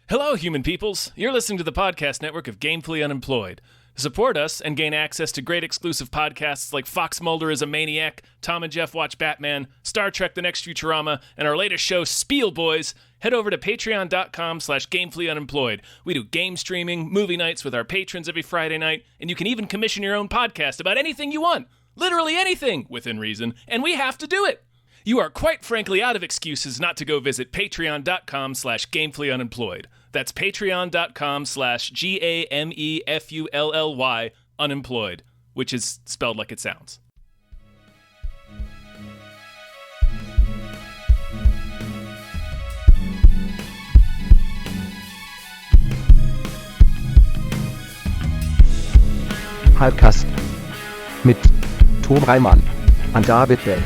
Hello, human peoples. You're listening to the podcast network of Gamefully Unemployed. Support us and gain access to great exclusive podcasts like Fox Mulder is a Maniac, Tom and Jeff Watch Batman, Star Trek The Next Futurama, and our latest show, Spiel Boys. Head over to patreon.com/gamefullyunemployed. We do game streaming, movie nights with our patrons every Friday night, and you can even commission your own podcast about anything you want. Literally anything, within reason, and we have to do it. You are quite frankly out of excuses not to go visit patreon.com/gamefullyunemployed. That's patreon.com/GAMEFULLY unemployed, which is spelled like it sounds. Hypecast mit Tom Reimann und David Bell.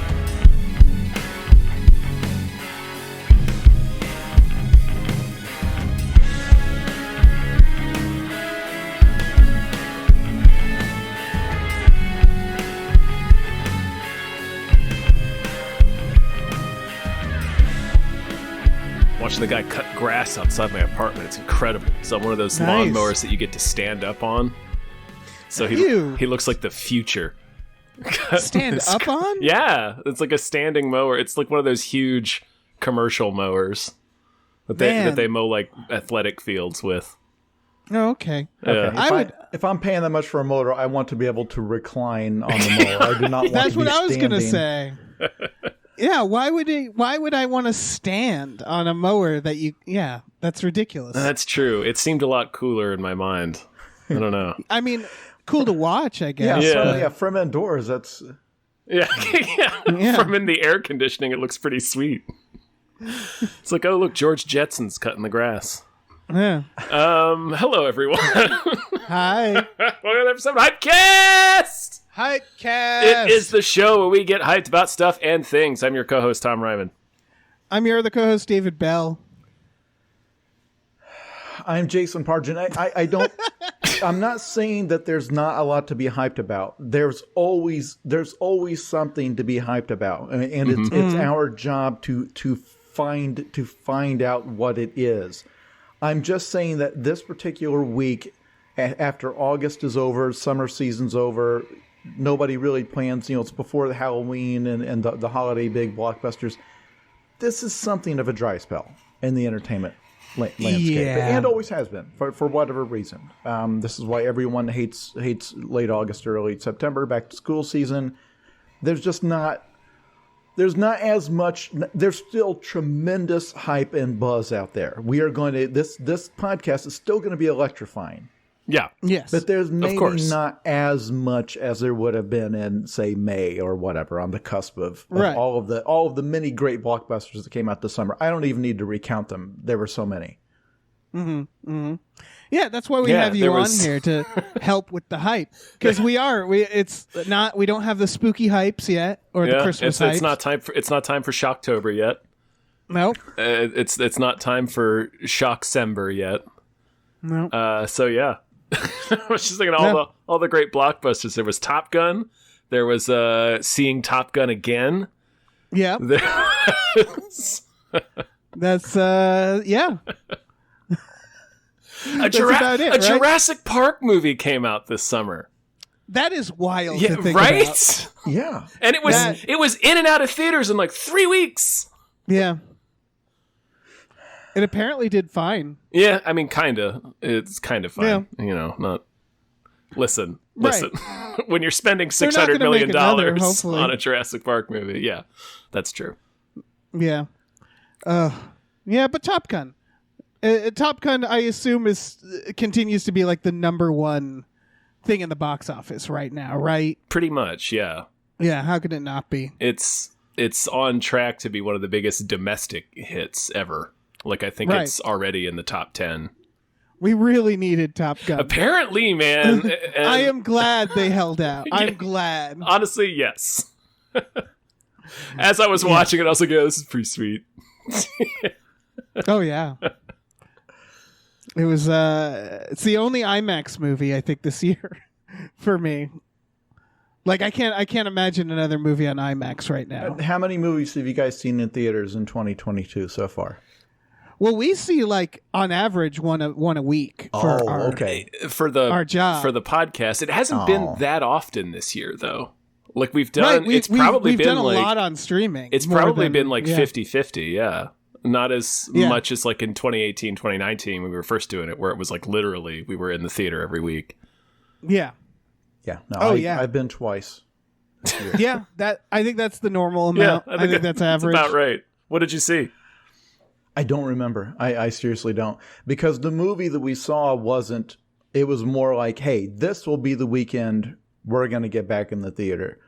Watching the guy cut grass outside my apartment. It's incredible. It's on one of those lawnmowers that you get to stand up on. So he looks like the future. Stand up on? Yeah, it's like a standing mower. It's like one of those huge commercial mowers that they mow like athletic fields with. Oh, okay. Okay. If I'm paying that much for a motor, I want to be able to recline on the mower. I do not want That's to be what I was standing. gonna say. Yeah, why would I want to stand on a mower that you? Yeah, that's ridiculous. That's true. It seemed a lot cooler in my mind. I don't know. I mean, cool to watch, I guess. From indoors, that's... Yeah. From in the air conditioning, it looks pretty sweet. It's like, oh, look, George Jetson's cutting the grass. Yeah. Hello, everyone. Hi. Welcome to episode of Hypecast! Hypecast! It is the show where we get hyped about stuff and things. I'm your co-host, Tom Ryman. I'm your other co-host, David Bell. I'm Jason Pargin. I don't... I'm not saying that there's not a lot to be hyped about. There's always something to be hyped about, and it's our job to find out what it is. I'm just saying that this particular week, after August is over, summer season's over, nobody really plans. It's before the Halloween and the holiday big blockbusters. This is something of a dry spell in the entertainment landscape, and always has been for whatever reason. This is why everyone hates late August, early September, back to school season. There's not as much. There's still tremendous hype and buzz out there. We are going to this podcast is still going to be electrifying. Yeah. Yes. But there's maybe not as much as there would have been in, say, May or whatever, on the cusp of all of the many great blockbusters that came out this summer. I don't even need to recount them. There were so many. Mm-hmm. Mm-hmm. Yeah, that's why we have you on here to help with the hype, because we don't have the spooky hypes yet or the Christmas hypes. It's not time for Shocktober yet. Nope. It's not time for Shockcember yet. No. So yeah. I was just thinking all the great blockbusters. There was Top Gun. There was seeing Top Gun again. Yeah. That's yeah. A Jurassic Park movie came out this summer. That is wild. Yeah, to think right? About. Yeah. And it was in and out of theaters in like 3 weeks. Yeah. It apparently did fine. Yeah, I mean, kinda. It's kind of fine. Yeah. Not. Listen. Right. When you're spending $600 million hopefully. on a Jurassic Park movie, yeah, that's true. Yeah. Yeah, but Top Gun. Top Gun, I assume, continues to be like the number one thing in the box office right now, right? Pretty much, yeah. Yeah, how could it not be? It's on track to be one of the biggest domestic hits ever. Like, I think it's already in the top 10. We really needed Top Gun. Apparently, man. I am glad they held out. I'm glad. Honestly, yes. As I was watching it, I was like, this is pretty sweet. Oh, yeah. It was, it's the only IMAX movie, I think, this year for me. Like, I can't imagine another movie on IMAX right now. How many movies have you guys seen in theaters in 2022 so far? Well, we see like on average one a week for our job for the podcast. It hasn't been that often this year, though. Like we've done, right, we've done like, a lot on streaming. It's probably been like 50-50, yeah. Not as much as like in 2018, 2019 when we were first doing it, where it was like literally we were in the theater every week. Yeah. Yeah. No, I've been twice. Yeah, I think that's the normal amount. I think that's average. That's about right. What did you see? I don't remember. I seriously don't. Because the movie that we saw wasn't, it was more like, hey, this will be the weekend we're going to get back in the theater.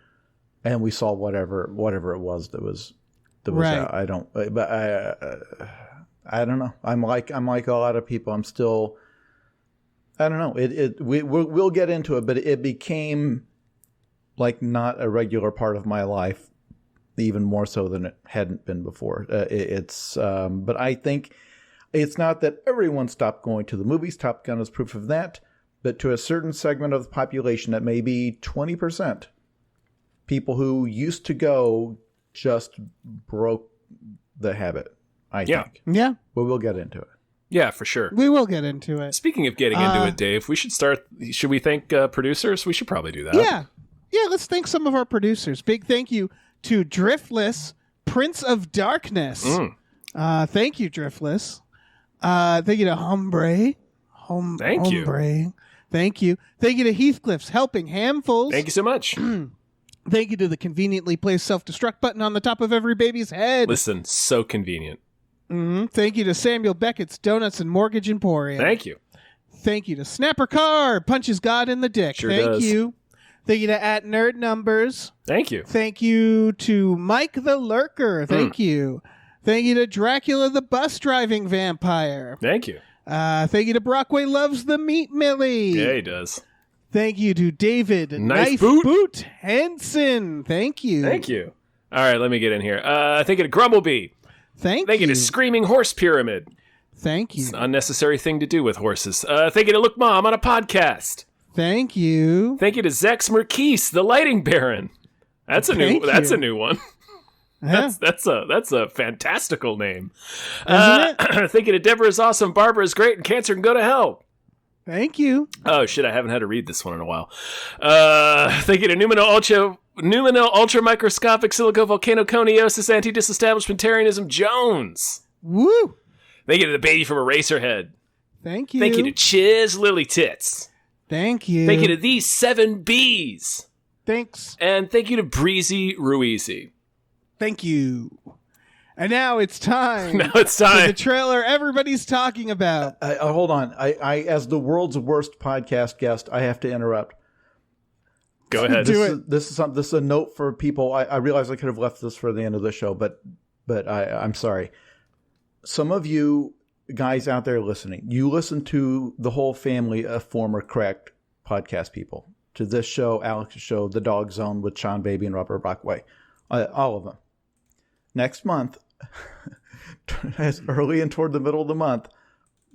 And we saw whatever it was that was right. Out. I don't know. I'm like a lot of people. I'm still, I don't know. We'll get into it, but it became like not a regular part of my life, even more so than it hadn't been before. But I think it's not that everyone stopped going to the movies. Top Gun is proof of that. But to a certain segment of the population, that may be 20%, people who used to go just broke the habit, I think. Yeah. But we'll get into it. Yeah, for sure. We will get into it. Speaking of getting into it, Dave, we should start. Should we thank producers? We should probably do that. Yeah. Yeah, let's thank some of our producers. Big thank you to Driftless, Prince of Darkness. Thank you, Driftless. Thank you to Hombre. Thank you. Thank you. Thank you to Heathcliff's Helping Handfuls. Thank you so much. Thank you to the conveniently placed self-destruct button on the top of every baby's head. Listen, so convenient. Thank you to Samuel Beckett's Donuts and Mortgage Emporium. Thank you. Thank you to Snapper Carr, punches God in the dick. Sure Thank does. you. Thank you to @NerdNumbers. Thank you. Thank you to Mike the Lurker. Thank you. Thank you to Dracula the bus driving vampire. Thank you. Thank you to Brockway Loves the Meat Millie. Yeah, he does. Thank you to David Knife Boot Henson. Thank you. Thank you. All right, let me get in here. Thank you to Grumblebee. Thank you you to Screaming Horse Pyramid. Thank you. It's an unnecessary thing to do with horses. Thank you to Look Mom on a podcast. Thank you. Thank you to Zex Merkis, the Lighting Baron. That's a new one. Yeah. That's a fantastical name. Isn't it? Thank you to Deborah's awesome, Barbara's great, and Cancer can go to hell. Thank you. Oh shit, I haven't had to read this one in a while. Thank you to Numino Ultra Microscopic Silicovolcanoconiosis Anti-Disestablishmentarianism Jones. Woo! Thank you to the baby from Eraserhead. Thank you. Thank you to Chiz Lily Tits. Thank you. Thank you to these 7 Bs. Thanks. And thank you to Breezy Ruizy. Thank you. And now it's time. For the trailer everybody's talking about. Hold on. I, as the world's worst podcast guest, I have to interrupt. Go ahead. This is a note for people. I realize I could have left this for the end of the show, but I'm sorry. Some of you guys out there listening, you listen to the whole family of former Cracked podcast people. To this show, Alex's show, The Dog Zone with Sean Baby and Robert Brockway. All of them. Next month, as early and toward the middle of the month,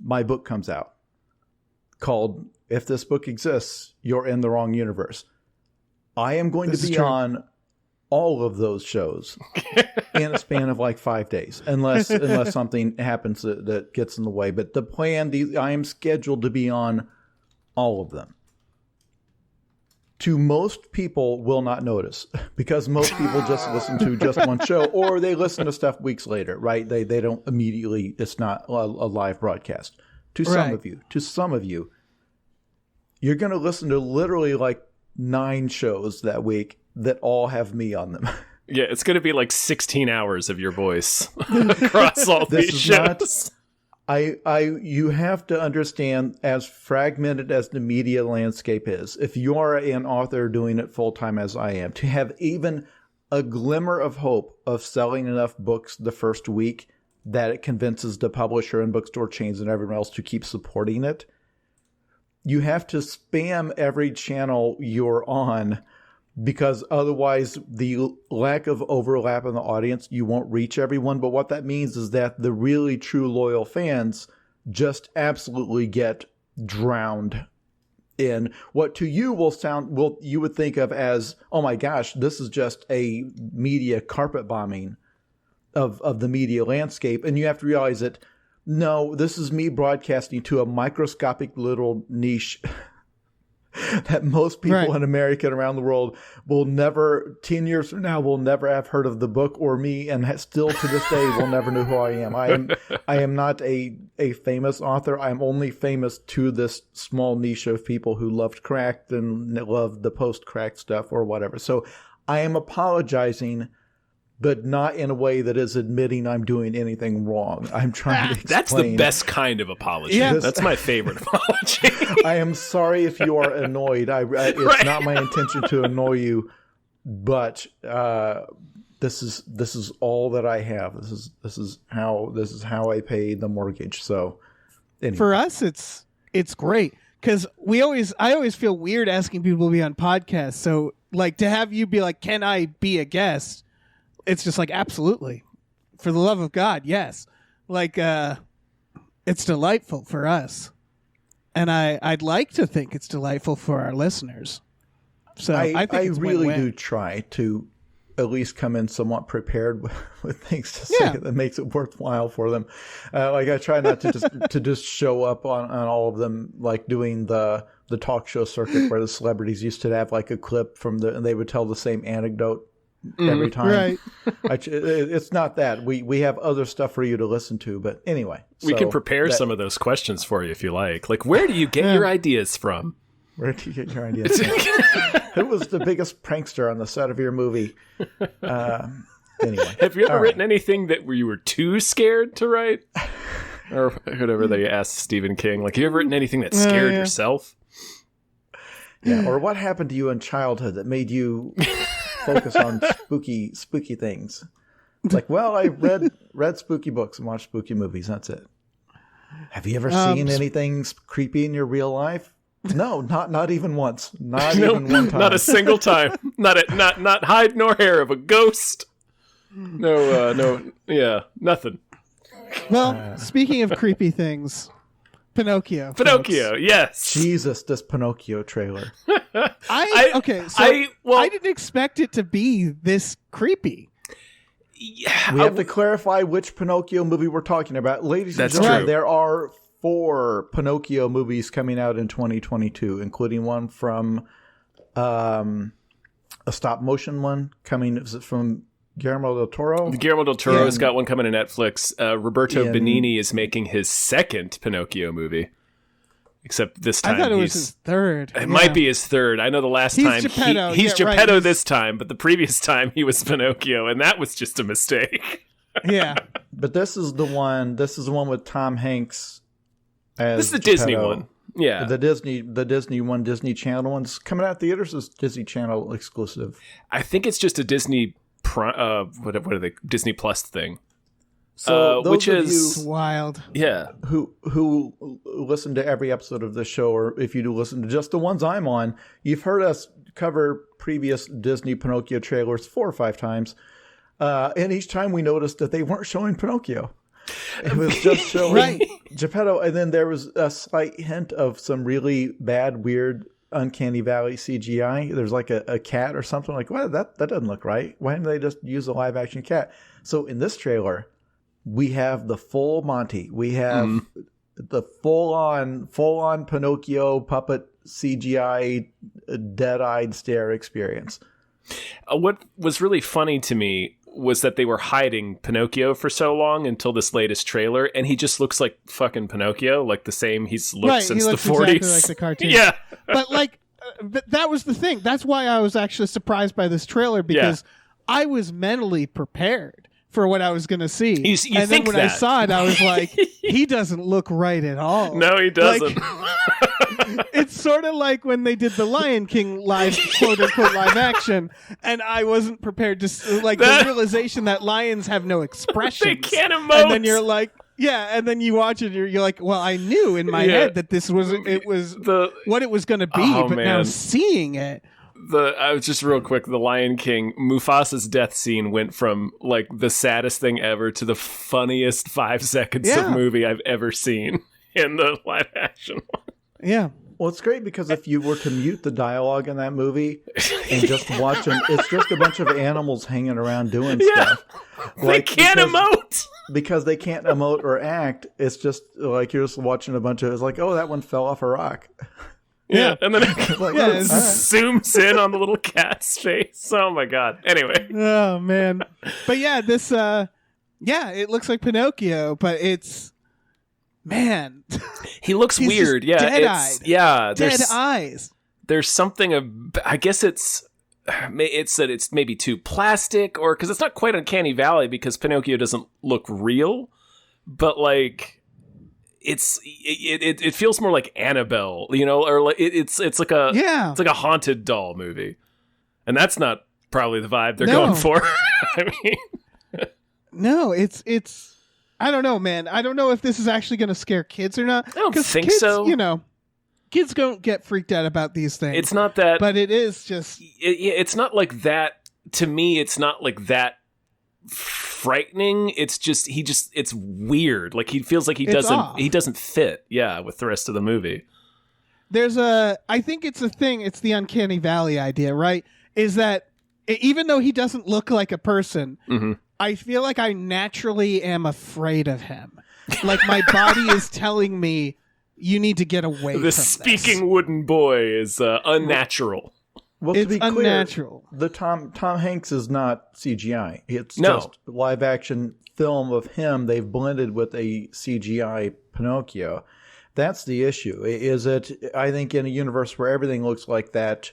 my book comes out called If This Book Exists, You're in the Wrong Universe. I am going to be on all of those shows in a span of like 5 days, unless something happens that gets in the way. But the plan, I am scheduled to be on all of them. To most people will not notice because most people just listen to just one show, or they listen to stuff weeks later, right? They don't immediately, it's not a live broadcast. To some of you, you're going to listen to literally like 9 shows that week that all have me on them. Yeah, it's going to be like 16 hours of your voice across all these shows. You have to understand, as fragmented as the media landscape is, if you are an author doing it full time as I am, to have even a glimmer of hope of selling enough books the first week that it convinces the publisher and bookstore chains and everyone else to keep supporting it, you have to spam every channel you're on, because otherwise the lack of overlap in the audience, you won't reach everyone. But what that means is that the really true loyal fans just absolutely get drowned in what to you you would think of as, oh my gosh, this is just a media carpet bombing of the media landscape. And you have to realize that No, this is me broadcasting to a microscopic little niche that most people in America and around the world will never, 10 years from now, will never have heard of the book or me, and still to this day will never know who I am. I am not a famous author. I'm only famous to this small niche of people who loved Cracked and loved the post-Cracked stuff or whatever. So I am apologizing, but not in a way that is admitting I'm doing anything wrong. I'm trying to explain. That's the best kind of apology. Yeah. That's my favorite apology. I am sorry if you are annoyed. It's not my intention to annoy you, but this is all that I have. This is how I pay the mortgage. So anyway. For us, it's great because I always feel weird asking people to be on podcasts. So like to have you be like, can I be a guest? It's just like, absolutely. For the love of God, yes. Like, it's delightful for us. And I'd like to think it's delightful for our listeners. So I think it's really win-win. do try to at least come in somewhat prepared with things to say that makes it worthwhile for them. Like I try not to just show up on all of them, like doing the talk show circuit where the celebrities used to have like a clip and they would tell the same anecdote every time. Right. It's not that. We have other stuff for you to listen to, but anyway. We can prepare some of those questions for you if you like. Like, where do you get your ideas from? Where do you get your ideas from? Who was the biggest prankster on the set of your movie? Anyway. Have you ever written anything that you were too scared to write? Or whatever they asked Stephen King. Like, have you ever written anything that scared yourself? Yeah, or what happened to you in childhood that made you focus on spooky things? It's like, well, I read spooky books and watched spooky movies. That's it. Have you ever seen anything creepy in your real life? No, not even once. Not even one time. Not a single time. Not hide nor hair of a ghost. No, nothing. Well, speaking of creepy things, Pinocchio. Pinocchio, yes. Jesus, this Pinocchio trailer. I didn't expect it to be this creepy. Yeah, we have to clarify which Pinocchio movie we're talking about. Ladies and gentlemen, there are 4 Pinocchio movies coming out in 2022, including one from a stop motion one coming. Is it from Guillermo del Toro? Guillermo del Toro's got one coming to Netflix. Roberto Benigni is making his second Pinocchio movie. Except this time I thought it was his third. It might be his third. I know the last time Geppetto. He's Geppetto this time, but the previous time he was Pinocchio, and that was just a mistake. Yeah. But this is the one with Tom Hanks as This is the Geppetto. Disney one. Yeah. The Disney one, Disney Channel one's coming out theaters as Disney Channel exclusive. I think it's just a Disney what are they? Disney Plus thing. So which is wild. Yeah. Who listen to every episode of this show, or if you do listen to just the ones I'm on, you've heard us cover previous Disney Pinocchio trailers 4 or 5 times. And each time we noticed that they weren't showing Pinocchio. It was just showing Geppetto. And then there was a slight hint of some really bad, weird, Uncanny Valley CGI. There's like a cat or something. Like, well, that doesn't look right. Why didn't they just use a live action cat? So in this trailer, we have the full Monty. We have the full on Pinocchio puppet CGI dead-eyed stare experience. What was really funny to me was that they were hiding Pinocchio for so long until this latest trailer, and he just looks like fucking Pinocchio, like the same he's looked since the 40s. Exactly like the cartoon. Yeah. But that was the thing. That's why I was actually surprised by this trailer, because I was mentally prepared for what I was going to see. You think then when I saw it, I was like, he doesn't look right at all. No, he doesn't. It's sort of like when they did the Lion King live, quote unquote, live action, and I wasn't prepared to, the realization that lions have no expression. They can't emote. And then you're like, and then you watch it, you're like, well, I knew in my head that this was, what it was going to be, but now seeing it. I was just real quick, the Lion King, Mufasa's death scene went from like the saddest thing ever to the funniest 5 seconds of movie I've ever seen in the live action one. Yeah. Well, it's great because if you were to mute the dialogue in that movie and just watch them, it's just a bunch of animals hanging around doing stuff. They can't emote. Because they can't emote or act. It's just like you're just watching a bunch of, it's like, oh, that one fell off a rock. Yeah, and then it Like, zooms in on the little cat's face. Oh my god. Anyway. Oh man. But yeah, this it looks like Pinocchio, but it's man. He looks He's weird. just Yeah, dead-eyed. yeah. Dead eyes. There's something. I guess it's that it's maybe too plastic, or because it's not quite Uncanny Valley because Pinocchio doesn't look real, but like. It feels more like Annabelle, you know, or like it's like a it's like a haunted doll movie, and that's not probably the vibe they're going for. I mean, no, it's I don't know, man. I don't know if this is actually going to scare kids or not. I don't think kids, so. You know, kids don't get freaked out about these things. It's not that, but it is just. It's not like that to me. It's not like that frightening. It's just it's weird. Like he feels like he doesn't fit. Yeah, with the rest of the movie. I think it's a thing. It's the Uncanny Valley idea, right? Is that even though he doesn't look like a person, I feel like I naturally am afraid of him. Like my body is telling me you need to get away from this. The speaking wooden boy is unnatural. Well, it's to be unnatural. Clear, the Tom Hanks is not CGI. It's just live action film of him. They've blended with a CGI Pinocchio. That's the issue. Is it? I think in a universe where everything looks like that,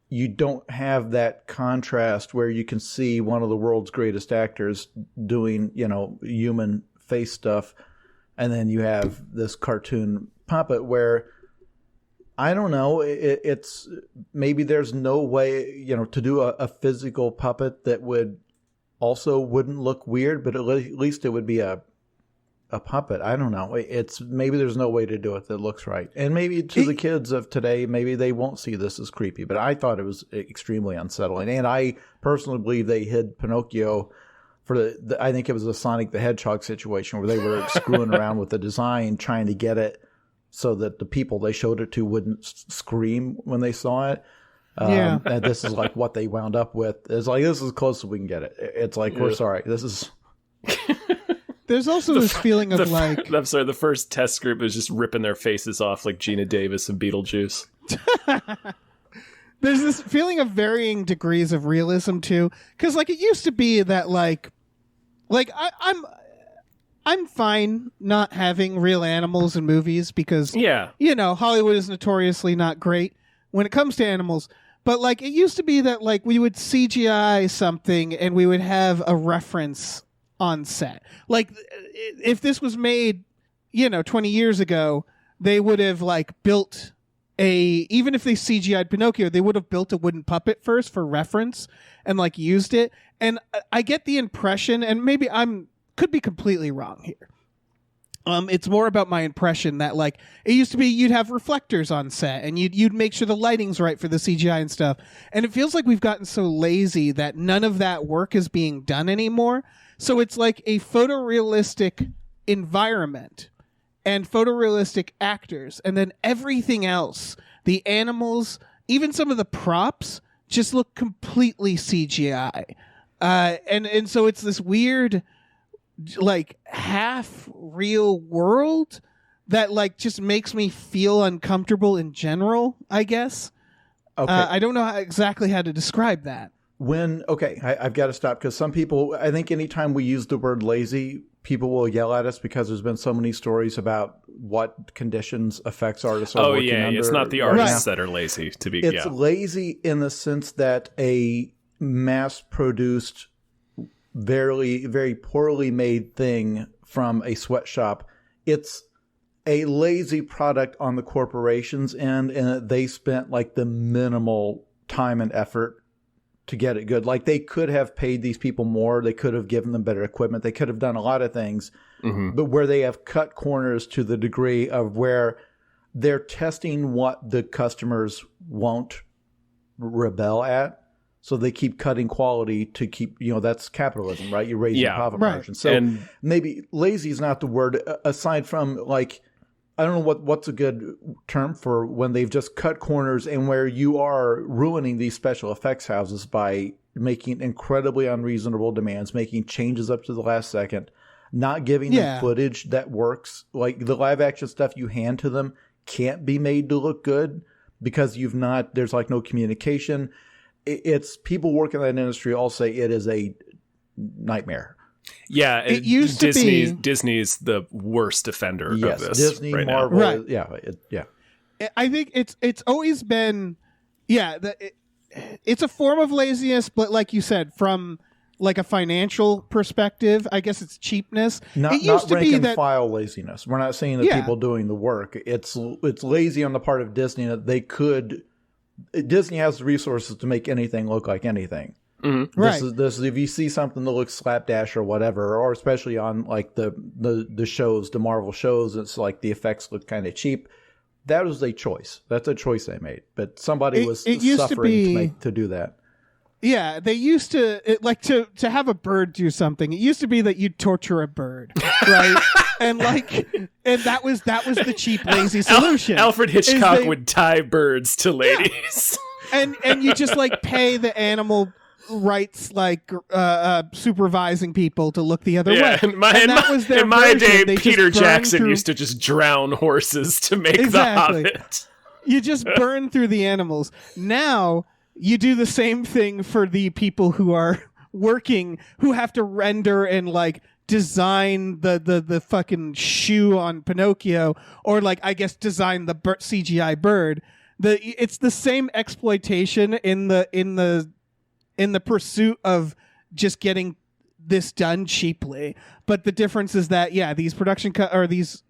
you don't have that contrast where you can see one of the world's greatest actors doing, human face stuff, and then you have this cartoon puppet where. I don't know. It's maybe there's no way, to do a physical puppet that wouldn't look weird, but at least it would be a puppet. I don't know. Maybe there's no way to do it that looks right. And maybe to the kids of today, maybe they won't see this as creepy, but I thought it was extremely unsettling. And I personally believe they hid Pinocchio for I think it was a Sonic the Hedgehog situation where they were screwing around with the design, trying to get it so that the people they showed it to wouldn't scream when they saw it. And this is like what they wound up with. It's like, this is as close as we can get it. It's like, we're sorry. This is... There's also this feeling of like... I'm sorry, the first test group was just ripping their faces off like Gina Davis and Beetlejuice. There's this feeling of varying degrees of realism too. Because like it used to be that like I'm fine not having real animals in movies because, Hollywood is notoriously not great when it comes to animals. But, like, it used to be that, like, we would CGI something and we would have a reference on set. Like, if this was made, 20 years ago, they would have, like, built even if they CGI'd Pinocchio, they would have built a wooden puppet first for reference and, like, used it. And I get the impression, and maybe could be completely wrong here. It's more about my impression that like it used to be you'd have reflectors on set and you'd make sure the lighting's right for the CGI and stuff. And it feels like we've gotten so lazy that none of that work is being done anymore. So it's like a photorealistic environment and photorealistic actors, and then everything else, the animals, even some of the props just look completely CGI. And so it's this weird like half real world that like just makes me feel uncomfortable in general, I guess. Okay. I don't know exactly how to describe that. I've got to stop because some people, I think anytime we use the word lazy, people will yell at us because there's been so many stories about what conditions effects artists are working under. It's not the artists that are lazy. It's lazy in the sense that a mass-produced very, very poorly made thing from a sweatshop. It's a lazy product on the corporation's end, and they spent like the minimal time and effort to get it good. Like they could have paid these people more. They could have given them better equipment. They could have done a lot of things, but where they have cut corners to the degree of where they're testing what the customers won't rebel at. So they keep cutting quality to keep, that's capitalism, right? You raise your profit margin. So maybe lazy is not the word, aside from like, I don't know what's a good term for when they've just cut corners and where you are ruining these special effects houses by making incredibly unreasonable demands, making changes up to the last second, not giving them footage that works. Like the live action stuff you hand to them can't be made to look good because there's like no communication. It's people working in that industry all say it is a nightmare. Yeah, it used to be Disney's the worst offender of this. Disney, right Marvel, now. Right. Yeah. I think it's always been, it's a form of laziness, but like you said, from like a financial perspective, I guess it's cheapness. It used to be that file laziness. We're not saying that people doing the work. It's lazy on the part of Disney that they could. Disney has the resources to make anything look like anything. Mm-hmm. This is if you see something that looks slapdash or whatever, or especially on like the shows, the Marvel shows, it's like the effects look kind of cheap. That was a choice. That's a choice they made. But somebody was suffering to do that. Yeah, they used to to have a bird do something. It used to be that you'd torture a bird, right? and that was the cheap, lazy solution. Alfred Hitchcock would tie birds to ladies. Yeah. And you just like pay the animal rights supervising people to look the other way. In my day, Peter Jackson used to just drown horses to make The Hobbit. You just burn through the animals. Now you do the same thing for the people who are working, who have to render and like design the fucking shoe on Pinocchio, or like I guess design the CGI bird. It's the same exploitation in the pursuit of just getting this done cheaply. But the difference is that these production these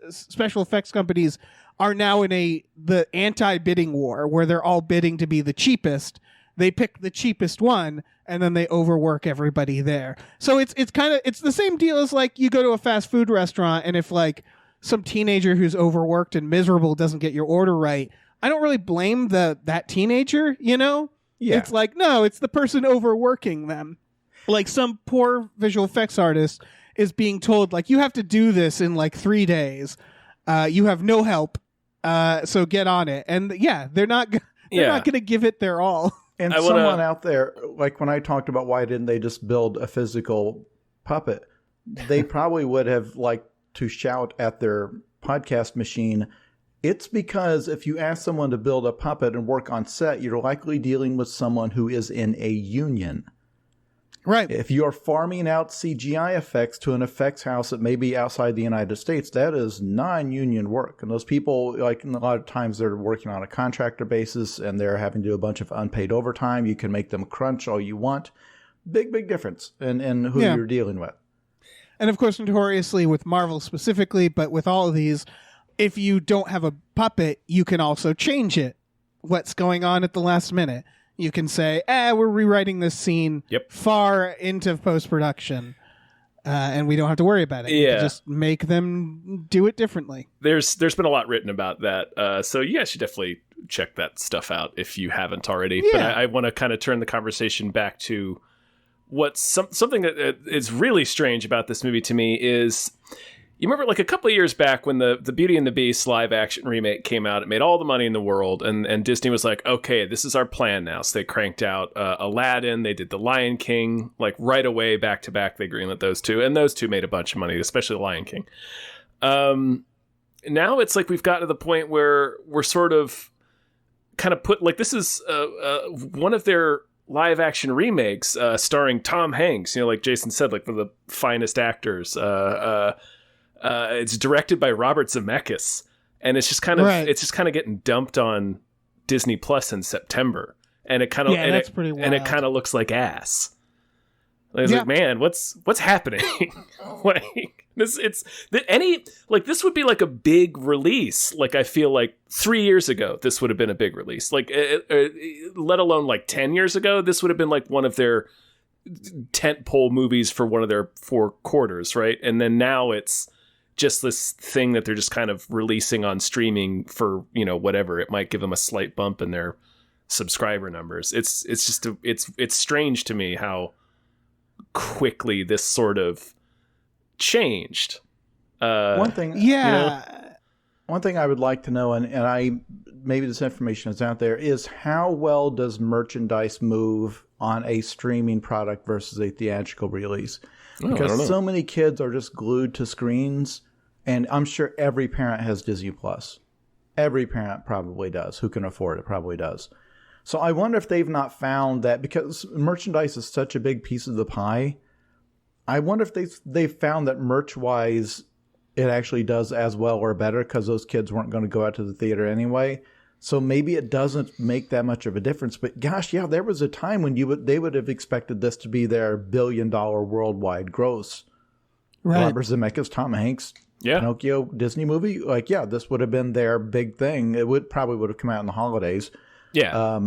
special effects companies are now in the anti-bidding war where they're all bidding to be the cheapest. They pick the cheapest one and then they overwork everybody there. So it's the same deal as like you go to a fast food restaurant and if like some teenager who's overworked and miserable doesn't get your order right, I don't really blame that teenager, you know? Yeah. It's like, no, it's the person overworking them. Like some poor visual effects artist is being told like, you have to do this in like 3 days. You have no help. So get on it. And they're not going to give it their all. And someone out there, like when I talked about why didn't they just build a physical puppet, they probably would have liked to shout at their podcast machine. It's because if you ask someone to build a puppet and work on set, you're likely dealing with someone who is in a union. Right. If you are farming out CGI effects to an effects house that may be outside the United States, that is non-union work. And those people, like a lot of times they're working on a contractor basis and they're having to do a bunch of unpaid overtime. You can make them crunch all you want. Big difference in who you're dealing with. And of course, notoriously with Marvel specifically, but with all of these, if you don't have a puppet, you can also change it. What's going on at the last minute. You can say, we're rewriting this scene far into post-production, and we don't have to worry about it. You can just make them do it differently. There's been a lot written about that, so you guys should definitely check that stuff out if you haven't already. Yeah. But I want to kind of turn the conversation back to what's something that is really strange about this movie to me is... You remember like a couple of years back when the Beauty and the Beast live action remake came out, it made all the money in the world, and Disney was like, okay, this is our plan now. So they cranked out Aladdin, they did The Lion King, like right away, back to back, they greenlit those two, and those two made a bunch of money, especially The Lion King. Now it's like we've got to the point where we're sort of kind of put, like this is one of their live action remakes starring Tom Hanks, like Jason said, like one of the finest actors, it's directed by Robert Zemeckis, and it's just kind of getting dumped on Disney Plus in September, and it kind of that's pretty wild. And it kind of looks like ass. Like, like, man, what's happening? This would be like a big release. Like I feel like 3 years ago this would have been a big release. Like let alone like 10 years ago this would have been like one of their tentpole movies for one of their 4 quarters, right? And then now it's just this thing that they're just kind of releasing on streaming for, whatever. It might give them a slight bump in their subscriber numbers. It's strange to me how quickly this sort of changed. One thing. Yeah. one thing I would like to know, and I maybe this information is out there, is how well does merchandise move on a streaming product versus a theatrical release? Because so many kids are just glued to screens, and I'm sure every parent has Disney Plus. Every parent probably does. Who can afford it probably does. So I wonder if they've not found that, because merchandise is such a big piece of the pie, I wonder if they've found that merch-wise it actually does as well or better, because those kids weren't going to go out to the theater anyway. So maybe it doesn't make that much of a difference. But gosh, yeah, there was a time when they would have expected this to be their $1 billion worldwide gross. Right. Robert Zemeckis, Tom Hanks, Pinocchio Disney movie. Like, yeah, this would have been their big thing. It probably would have come out in the holidays. Yeah.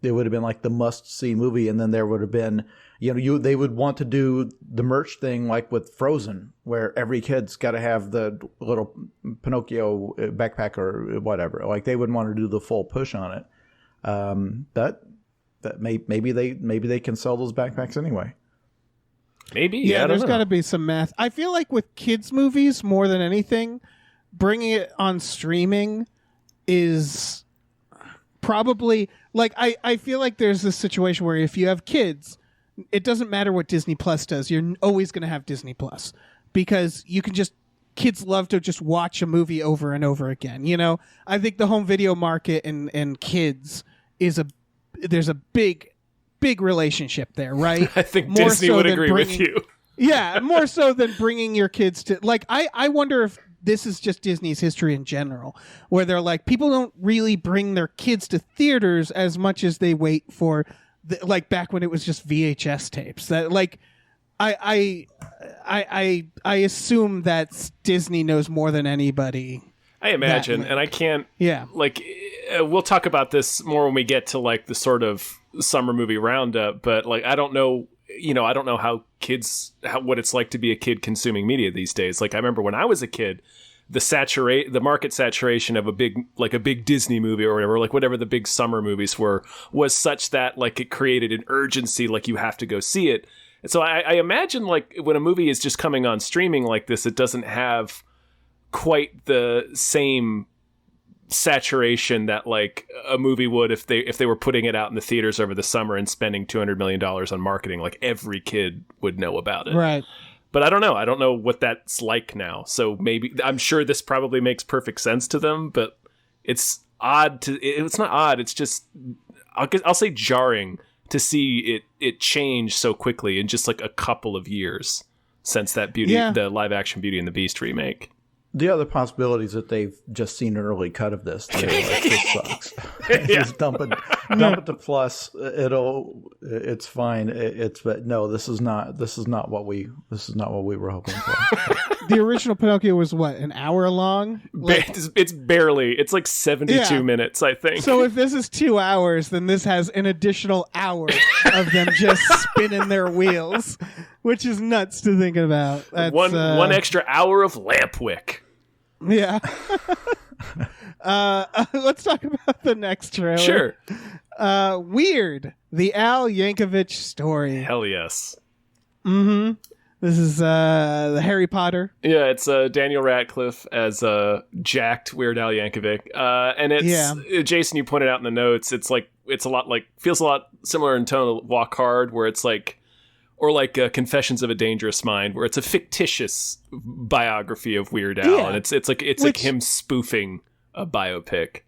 It would have been like the must-see movie, and then there would have been, they would want to do the merch thing like with Frozen, where every kid's got to have the little Pinocchio backpack or whatever. Like, they wouldn't want to do the full push on it. Maybe they can sell those backpacks anyway. Maybe. Yeah, there's got to be some math. I feel like with kids' movies, more than anything, bringing it on streaming is probably, like, I feel like there's this situation where if you have kids, it doesn't matter what Disney Plus does. You're always going to have Disney Plus, because you can kids love to just watch a movie over and over again. I think the home video market and kids there's a big relationship there, right? I think more Disney would agree with you. Yeah, more so than bringing your kids to, like, I wonder if this is just Disney's history in general, where they're like, people don't really bring their kids to theaters as much as they wait for, like, back when it was just VHS tapes. That, like, I assume that Disney knows more than anybody. I imagine, and I can't. Yeah, like, we'll talk about this more when we get to, like, the sort of summer movie roundup. But, like, I don't know. I don't know what it's like to be a kid consuming media these days. Like, I remember when I was a kid, the market saturation of a big Disney movie or whatever, like whatever the big summer movies were, was such that, like, it created an urgency, like, you have to go see it. And so I imagine, like, when a movie is just coming on streaming like this, it doesn't have quite the same saturation that, like, a movie would if they were putting it out in the theaters over the summer and spending $200 million on marketing. Like, every kid would know about it, right? But I don't know what that's like now. So maybe, I'm sure this probably makes perfect sense to them, but it's it's not odd, it's just, I'll say jarring to see it change so quickly in just, like, a couple of years since that the live action Beauty and the Beast remake. The other possibility is that they've just seen an early cut of this. They're like, this sucks. Just dump it to Plus. It's fine. But no, this is not what we were hoping for. The original Pinocchio was what, an hour long? Like, it's like 72 minutes, I think. So if this is 2 hours, then this has an additional hour of them just spinning their wheels, which is nuts to think about. That's, one extra hour of lamp wick. Yeah. Let's talk about the next trailer. Sure. Weird. The Al Yankovic Story. Hell yes. Mm-hmm. This is the Harry Potter. Yeah, it's Daniel Radcliffe as jacked Weird Al Yankovic. And it's, Jason, you pointed out in the notes, feels a lot similar in tone to Walk Hard, where it's like, or like Confessions of a Dangerous Mind, where it's a fictitious biography of Weird Al, and it's like him spoofing a biopic.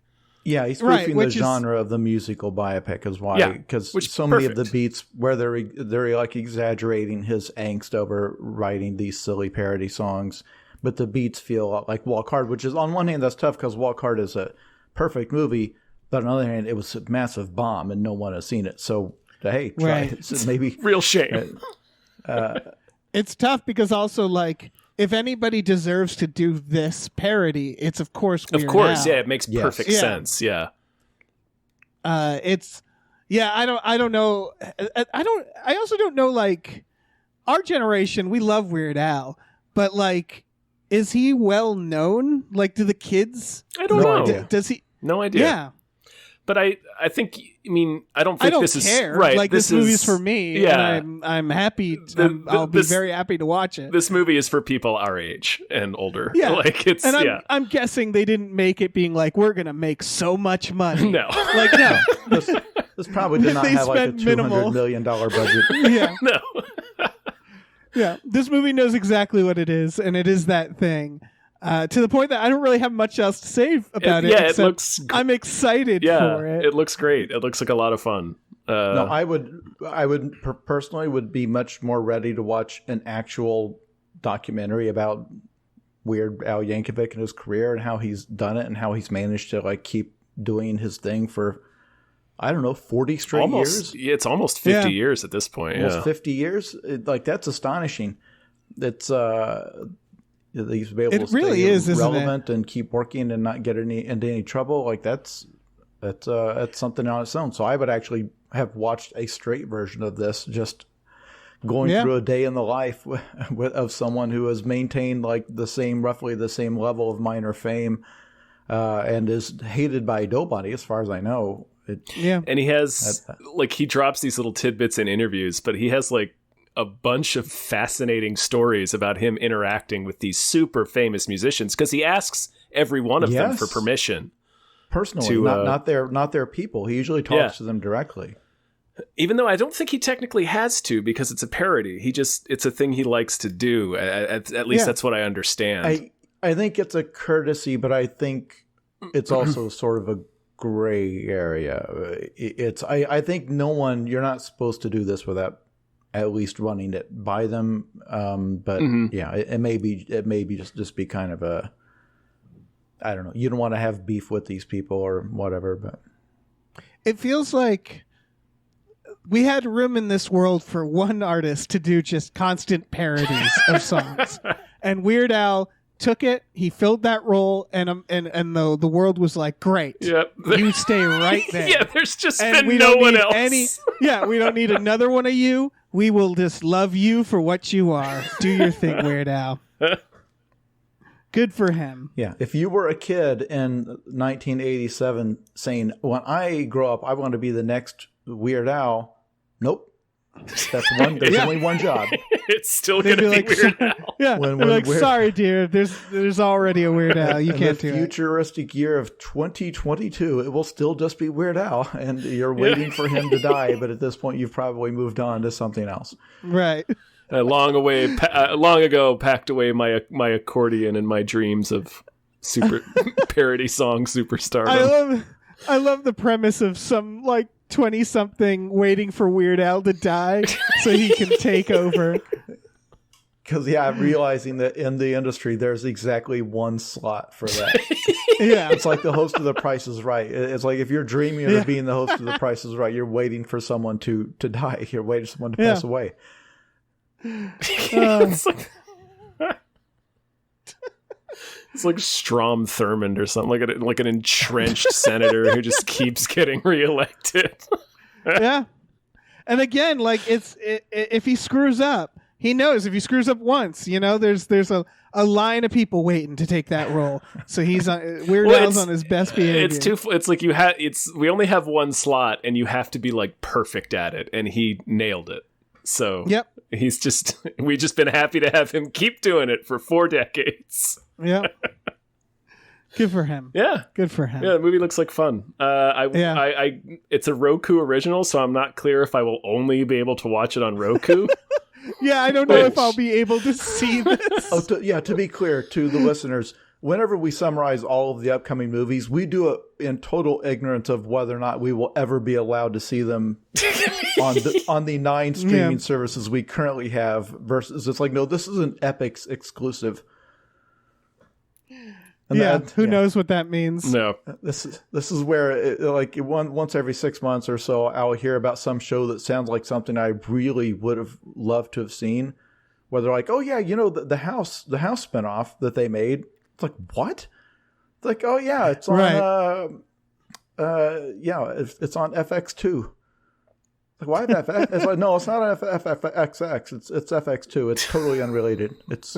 Yeah, he's spoofing the genre of the musical biopic is why, because so many of the beats where they're like exaggerating his angst over writing these silly parody songs, but the beats feel like Walk Hard, which is, on one hand, that's tough because Walk Hard is a perfect movie, but on the other hand, it was a massive bomb and no one has seen it. So hey, try it. So maybe real shame. It's tough because also, like, if anybody deserves to do this parody, it's of course Weird Al. Of course, yeah, it makes perfect sense. Yeah. I don't know. I also don't know, like, our generation, we love Weird Al, but, like, is he well known? Like, do the kids? I don't know. Does he? No idea. Yeah. But I think, I don't think this care. is right. Like this movie's for me. Yeah. And I'm happy. I'll be very happy to watch it. This movie is for people our age and older. Yeah. Like it's, and I'm guessing they didn't make it being like, we're going to make so much money. No. Like, no. This probably did not have like a $200 million budget. Yeah. No. Yeah. This movie knows exactly what it is, and it is that thing. To the point that I don't really have much else to say about it. Yeah, it looks. I'm excited for it. It looks great. It looks like a lot of fun. No, I would personally would be much more ready to watch an actual documentary about Weird Al Yankovic and his career and how he's done it and how he's managed to like keep doing his thing for, I don't know, 40 straight years. Yeah, it's almost 50 years at this point. Almost 50 years. That's astonishing. It's he's be able to stay relevant and keep working and not get into any trouble. Like that's something on its own. So I would actually have watched a straight version of this, just going through a day in the life of someone who has maintained like roughly the same level of minor fame, and is hated by nobody as far as I know. And he has he drops these little tidbits in interviews, but he has like a bunch of fascinating stories about him interacting with these super famous musicians, because he asks every one of them for permission. Personally, not their people. He usually talks to them directly. Even though I don't think he technically has to, because it's a parody. It's a thing he likes to do. At least that's what I understand. I think it's a courtesy, but I think it's also sort of a gray area. I think you're not supposed to do this without at least running it by them. But it may be just be kind of a, I don't know. You don't want to have beef with these people or whatever, but it feels like we had room in this world for one artist to do just constant parodies of songs, and Weird Al took it. He filled that role, and the world was like, "Great, you stay right there." Yeah, there's just been no one else. We don't need another one of you. We will just love you for what you are. Do your thing, Weird Al. Good for him. Yeah. If you were a kid in 1987 saying, when I grow up, I want to be the next Weird Al, nope. There's only one job. It's still going to be Weird Al. Yeah. Sorry, dear. There's already a Weird Al. You can't do it. In the futuristic year of 2022, it will still just be Weird Al, and you're waiting for him to die. But at this point, you've probably moved on to something else. Right. Long ago, packed away my accordion and my dreams of super parody song superstardom. I love the premise of some 20-something waiting for Weird Al to die so he can take over. Because realizing that in the industry there's exactly one slot for that. Yeah, it's like the host of The Price is Right. It's like if you're dreaming of being the host of The Price is Right, you're waiting for someone to die. You're waiting for someone to pass away. It's like Strom Thurmond or something, like an entrenched senator who just keeps getting reelected. Yeah, and again, if he screws up, he knows if he screws up once, there's a line of people waiting to take that role. So he's Weird Al's on his best behavior. It's like we only have one slot, and you have to be perfect at it, and he nailed it. So we've just been happy to have him keep doing it for 4 decades. Yeah. Good for him. Yeah. Good for him. Yeah, the movie looks like fun. It's a Roku original, so I'm not clear if I will only be able to watch it on Roku. Yeah, I don't know if I'll be able to see this. To be clear to the listeners, whenever we summarize all of the upcoming movies, we do it in total ignorance of whether or not we will ever be allowed to see them on the 9 streaming services we currently have. Versus, it's like, no, this is an Epix exclusive. And who knows what that means? No, this is where once every 6 months or so, I'll hear about some show that sounds like something I really would have loved to have seen. Where they're like, oh yeah, the house spinoff that they made. It's like, what? It's like, oh yeah, it's on it's on FX2. Like, why FX? It's like, no, it's not on FXX. It's FX2. It's totally unrelated. It's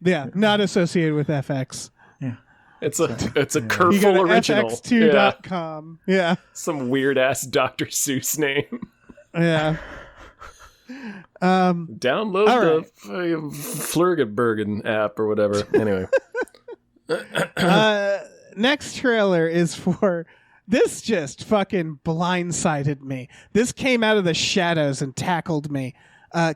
not associated with FX. Yeah. It's a You go Kerfuffle to original. fx2.com. Yeah. Some weird ass Dr. Seuss name. Yeah. Download the Flurgenbergen app or whatever. Anyway. Next trailer is for... This just fucking blindsided me. This came out of the shadows and tackled me.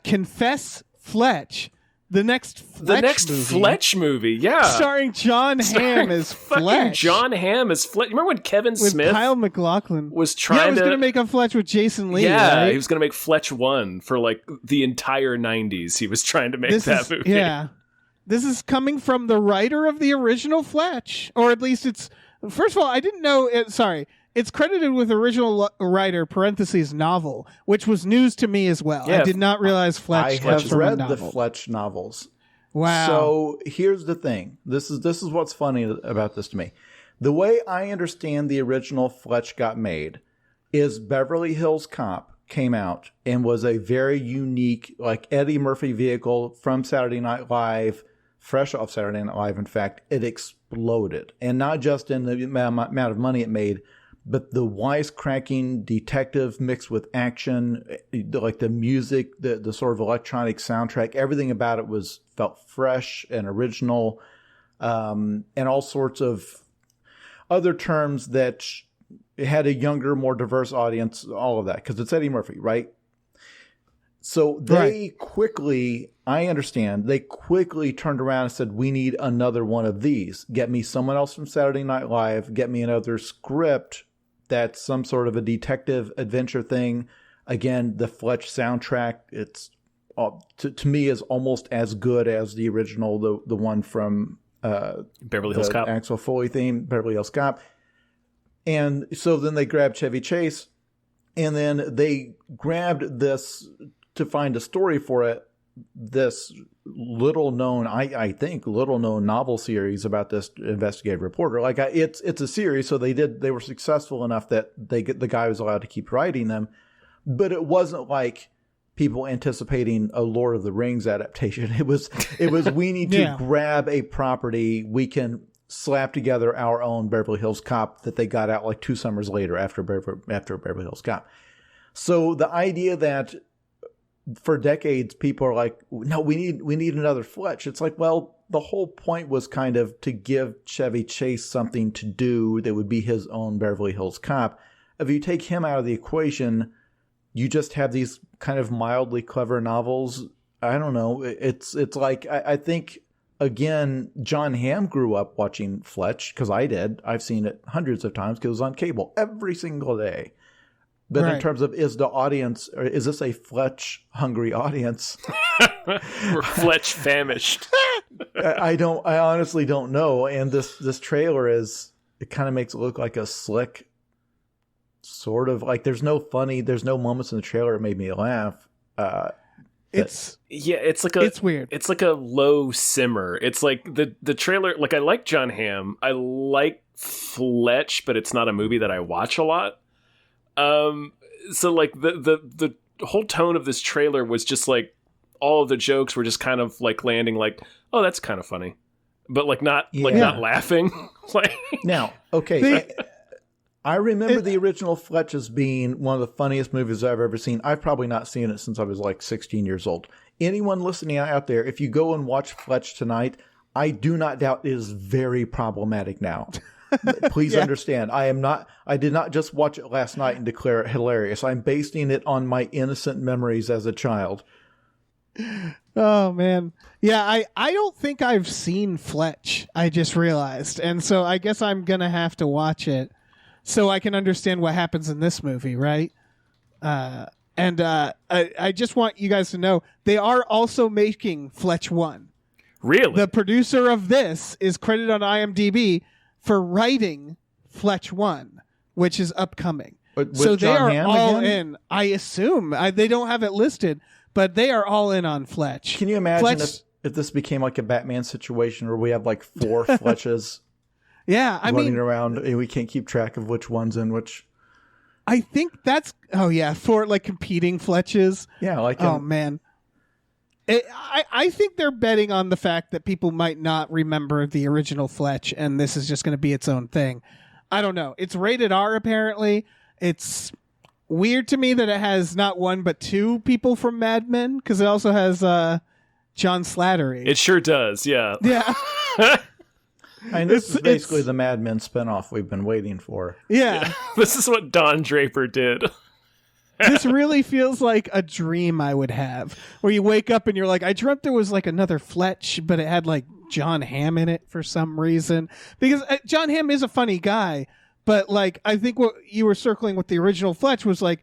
Confess Fletch. The next Fletch movie, yeah. Starring John Hamm as Fletch. John Hamm as Fletch. Remember when Kevin with Smith Kyle MacLachlan was trying he was going to make a Fletch with Jason Lee. Yeah, right? he was going to make Fletch 1 for like the entire 90s. He was trying to make movie. Yeah. This is coming from the writer of the original Fletch. Or at least it's... First of all, I didn't know... It's credited with original writer, parentheses, novel, which was news to me as well. Yeah, I did not realize Fletch I was have from a read novel. the Fletch novels. Wow. So here's the thing. This is what's funny about this to me. The way I understand the original Fletch got made is Beverly Hills Cop came out and was a very unique, like Eddie Murphy vehicle from Saturday Night Live, fresh off Saturday Night Live. In fact, it exploded. And not just in the amount of money it made, but the wisecracking detective mixed with action, like the music, the sort of electronic soundtrack, everything about it felt fresh and original, and all sorts of other terms that had a younger, more diverse audience, all of that, because it's Eddie Murphy, right? So they quickly, I understand, they quickly turned around and said, we need another one of these. Get me someone else from Saturday Night Live. Get me another script that's some sort of a detective adventure thing. Again, the Fletch soundtrack, it's to me is almost as good as the original, the one from Beverly Hills Cop. Axel Foley theme, Beverly Hills Cop. And so then they grabbed Chevy Chase, and then they grabbed this to find a story for it, this little known novel series about this investigative reporter. Like it's a series, so they were successful enough that the guy was allowed to keep writing them, but it wasn't like people anticipating a Lord of the Rings adaptation. It was we need to grab a property, we can slap together our own Beverly Hills Cop that they got out like 2 summers later after Beverly Hills Cop. So the idea that for decades, people are like, no, we need another Fletch. It's like, well, the whole point was kind of to give Chevy Chase something to do that would be his own Beverly Hills Cop. If you take him out of the equation, you just have these kind of mildly clever novels. I don't know. It's like, I think, again, John Hamm grew up watching Fletch, because I did. I've seen it hundreds of times because it was on cable every single day. But in terms of, is the audience, or is this a Fletch-hungry audience? We're Fletch-famished. I honestly don't know. And this trailer it kind of makes it look like a slick, sort of, like there's no moments in the trailer that made me laugh. It's weird. It's like a low simmer. It's like the trailer, like I like John Hamm. I like Fletch, but it's not a movie that I watch a lot. So like the whole tone of this trailer was just like all of the jokes were just kind of like landing like, oh, that's kind of funny, but like not not laughing. Like now, okay. I remember the original Fletch as being one of the funniest movies I've ever seen. I've probably not seen it since I was like 16 years old. Anyone listening out there, if you go and watch Fletch tonight, I do not doubt it is very problematic now. Please understand, I did not just watch it last night and declare it hilarious. I'm basing it on my innocent memories as a child. Oh man. Yeah, I don't think I've seen Fletch. I just realized. And so I guess I'm going to have to watch it so I can understand what happens in this movie, right? I just want you guys to know they are also making Fletch 1. Really? The producer of this is credited on IMDb for writing Fletch 1, which is upcoming. So they John are Hamm all again? in. I assume. They don't have it listed, but they are all in on Fletch. Can you imagine if this became like a Batman situation where we have like 4 Fletches running around and we can't keep track of which one's in which? I think that's... Oh, yeah, 4 like competing Fletches. Yeah, like... Oh, man. I think they're betting on the fact that people might not remember the original Fletch, and this is just going to be its own thing. I don't know. It's rated R, apparently. It's weird to me that it has not one but two people from Mad Men, because it also has John Slattery. It sure does, yeah. Yeah. I mean, this is basically the Mad Men spinoff we've been waiting for. Yeah. This is what Don Draper did. This really feels like a dream I would have, where you wake up and you're like, I dreamt there was like another Fletch, but it had like John Hamm in it for some reason. Because John Hamm is a funny guy, but like I think what you were circling with the original Fletch was like,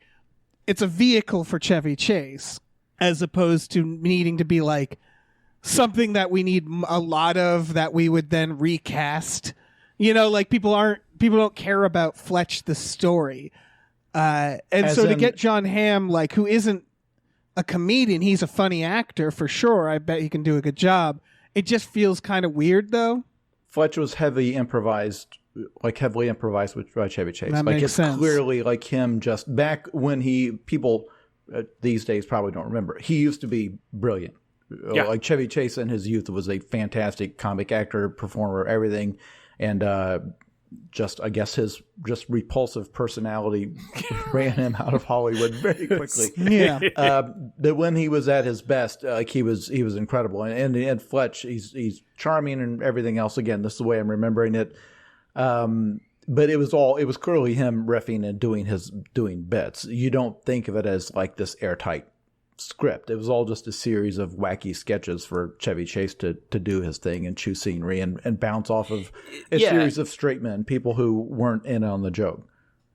it's a vehicle for Chevy Chase, as opposed to needing to be like something that we need a lot of that we would then recast. You know, like people don't care about Fletch the story. To get John Hamm, like, who isn't a comedian, he's a funny actor for sure. I bet he can do a good job. It just feels kind of weird, though. Fletch was heavily improvised with Chevy Chase. That like makes it's sense. Clearly like him just back when people these days probably don't remember. He used to be brilliant. Yeah. Like Chevy Chase in his youth was a fantastic comic actor, performer, everything. And I guess his just repulsive personality ran him out of Hollywood very quickly. Yeah. But when he was at his best, like he was incredible. And Fletch, he's charming and everything else. Again, this is the way I'm remembering it. But it was clearly him riffing and doing bits. You don't think of it as like this airtight script. It was all just a series of wacky sketches for Chevy Chase to do his thing and chew scenery and bounce off of a series of straight men, people who weren't in on the joke.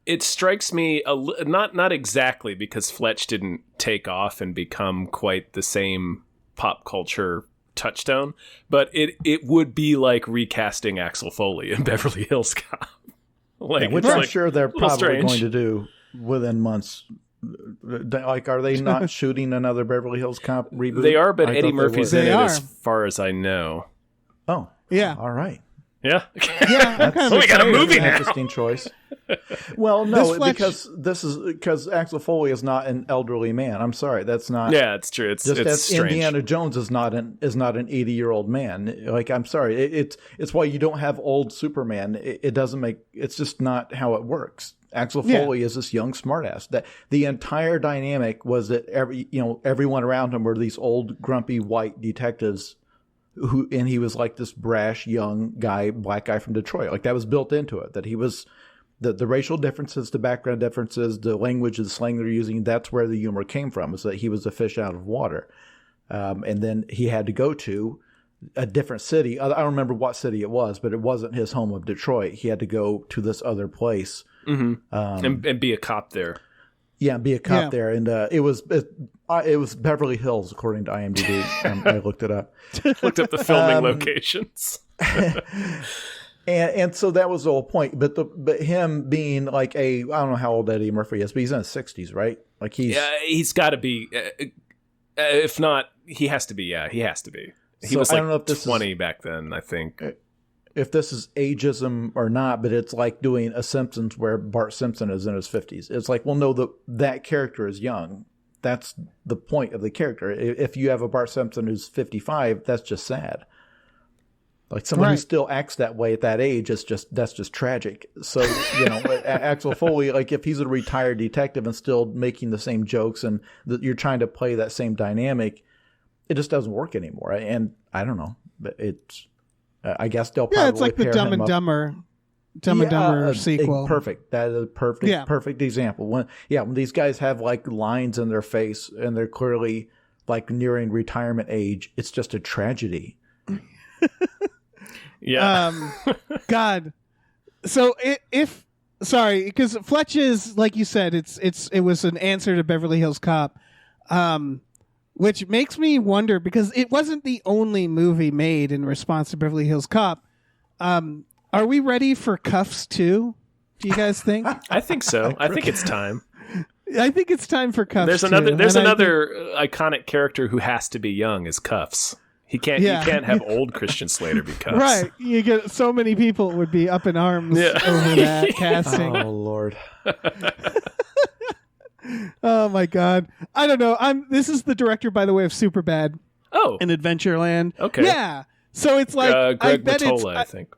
It strikes me not exactly, because Fletch didn't take off and become quite the same pop culture touchstone, but it would be like recasting Axel Foley in Beverly Hills Cop. Which I'm sure they're probably going to do within months. Like, are they not shooting another Beverly Hills Cop reboot? They are, but Eddie Murphy's in it, as are. far as I know. Oh, yeah. All right. Yeah. Yeah. We got a movie now. Interesting choice. Well, no, because Axel Foley is not an elderly man. I'm sorry, that's not. Yeah, it's true. It's strange. Indiana Jones is not an 80-year-old man. Like, I'm sorry, it's why you don't have old Superman. It doesn't make. It's just not how it works. Axel Foley is this young smartass. That the entire dynamic was that everyone around him were these old grumpy white detectives. And he was like this brash young guy, black guy from Detroit. Like that was built into it. That he was the racial differences, the background differences, the language, the slang they're using. That's where the humor came from. Was that he was a fish out of water, and then he had to go to a different city. I don't remember what city it was, but it wasn't his home of Detroit. He had to go to this other place and be a cop there. Yeah, be a cop there, and it was Beverly Hills according to IMDb. I looked it up. Looked up the filming locations. and so that was the whole point. But him being like I don't know how old Eddie Murphy is, but he's in his 60s, right? Like he's got to be. If not, he has to be. Yeah, he has to be. He was like, I don't know if this 20 back then, I think. If this is ageism or not, but it's like doing a Simpsons where Bart Simpson is in his 50s. It's like, well, no, that character is young. That's the point of the character. If you have a Bart Simpson who's 55, that's just sad. Like someone who still acts that way at that age that's just tragic. So, Axel Foley, like if he's a retired detective and still making the same jokes and you're trying to play that same dynamic, it just doesn't work anymore. And I don't know, but it's, I guess they'll probably it's like the Dumb and Dumber sequel. Perfect. That is a perfect example. When these guys have like lines in their face and they're clearly like nearing retirement age, it's just a tragedy. Yeah. God. So because Fletch is, like you said, it was an answer to Beverly Hills Cop. Which makes me wonder, because it wasn't the only movie made in response to Beverly Hills Cop. Are we ready for Cuffs 2? Do you guys think? I think so. I think it's time. I think it's time for Cuffs. There's another iconic character who has to be young as Cuffs. He can't have old Christian Slater be Cuffs. Right. You get so many people would be up in arms over that casting. Oh Lord. Oh my God. I don't know. This is the director, by the way, of Superbad. in Adventureland. Okay. Yeah. So it's like Greg Mottola, I think.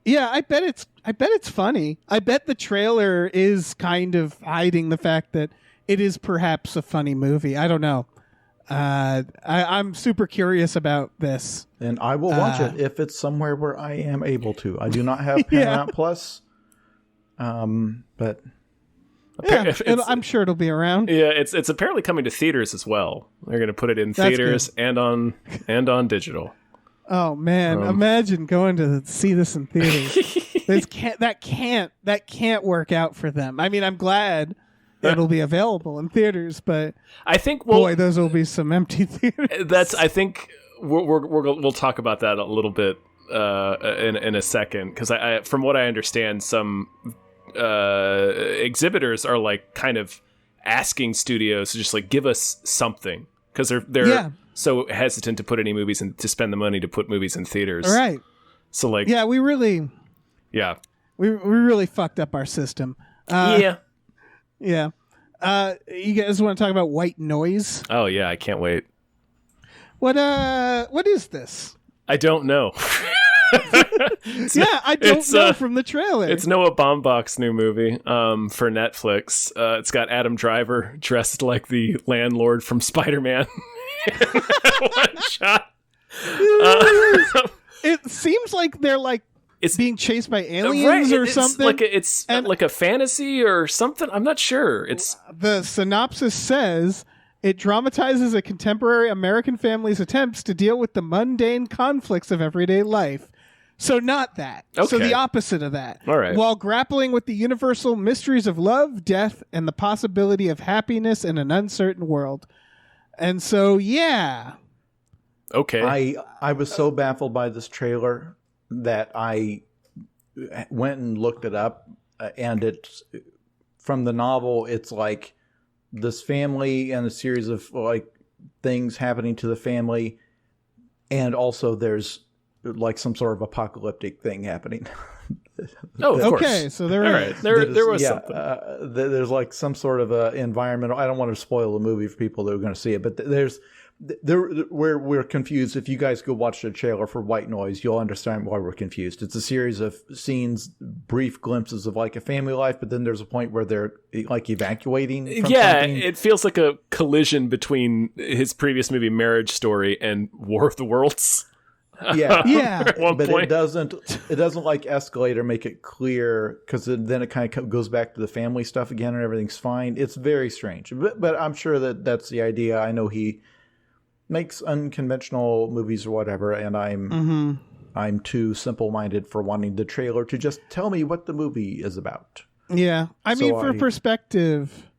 Yeah, I bet it's funny. I bet the trailer is kind of hiding the fact that it is perhaps a funny movie. I don't know. I'm super curious about this. And I will watch it if it's somewhere where I am able to. I do not have Paramount Plus. But yeah, I'm sure it'll be around. Yeah, it's apparently coming to theaters as well. They're going to put it in theaters and on digital. Oh man, imagine going to see this in theaters. That can't work out for them. I mean, I'm glad it'll be available in theaters, but I think boy, those will be some empty theaters. I think we'll talk about that a little bit in a second, because I from what I understand, some exhibitors are like kind of asking studios to just like give us something, because they're so hesitant to put any movies in, to spend the money to put movies in theaters. Right. So like we really fucked up our system. Yeah. You guys want to talk about White Noise? Oh yeah, I can't wait. What is this? I don't know. I don't know from the trailer. It's Noah Baumbach's new movie for Netflix. It's got Adam Driver dressed like the landlord from Spider-Man. One shot. It seems like they're like being chased by aliens or something. It's like a fantasy or something. I'm not sure. The synopsis says it dramatizes a contemporary American family's attempts to deal with the mundane conflicts of everyday life. So not that. Okay. So the opposite of that. All right. While grappling with the universal mysteries of love, death, and the possibility of happiness in an uncertain world. And so, yeah. Okay. I was so baffled by this trailer that I went and looked it up, and it's from the novel. It's like this family and a series of like things happening to the family, and also there's like some sort of apocalyptic thing happening. Oh, of course. Okay, so there was something. There's like some sort of environmental. I don't want to spoil the movie for people that are going to see it, but we're confused. If you guys go watch the trailer for White Noise, you'll understand why we're confused. It's a series of scenes, brief glimpses of like a family life, but then there's a point where they're like evacuating from something. It feels like a collision between his previous movie Marriage Story and War of the Worlds. At one but point. it doesn't like escalate or make it clear, because then it kind of goes back to the family stuff again and everything's fine. It's very strange, but I'm sure that's the idea. I know he makes unconventional movies or whatever, and I'm too simple-minded for wanting the trailer to just tell me what the movie is about. Yeah, I mean, for perspective,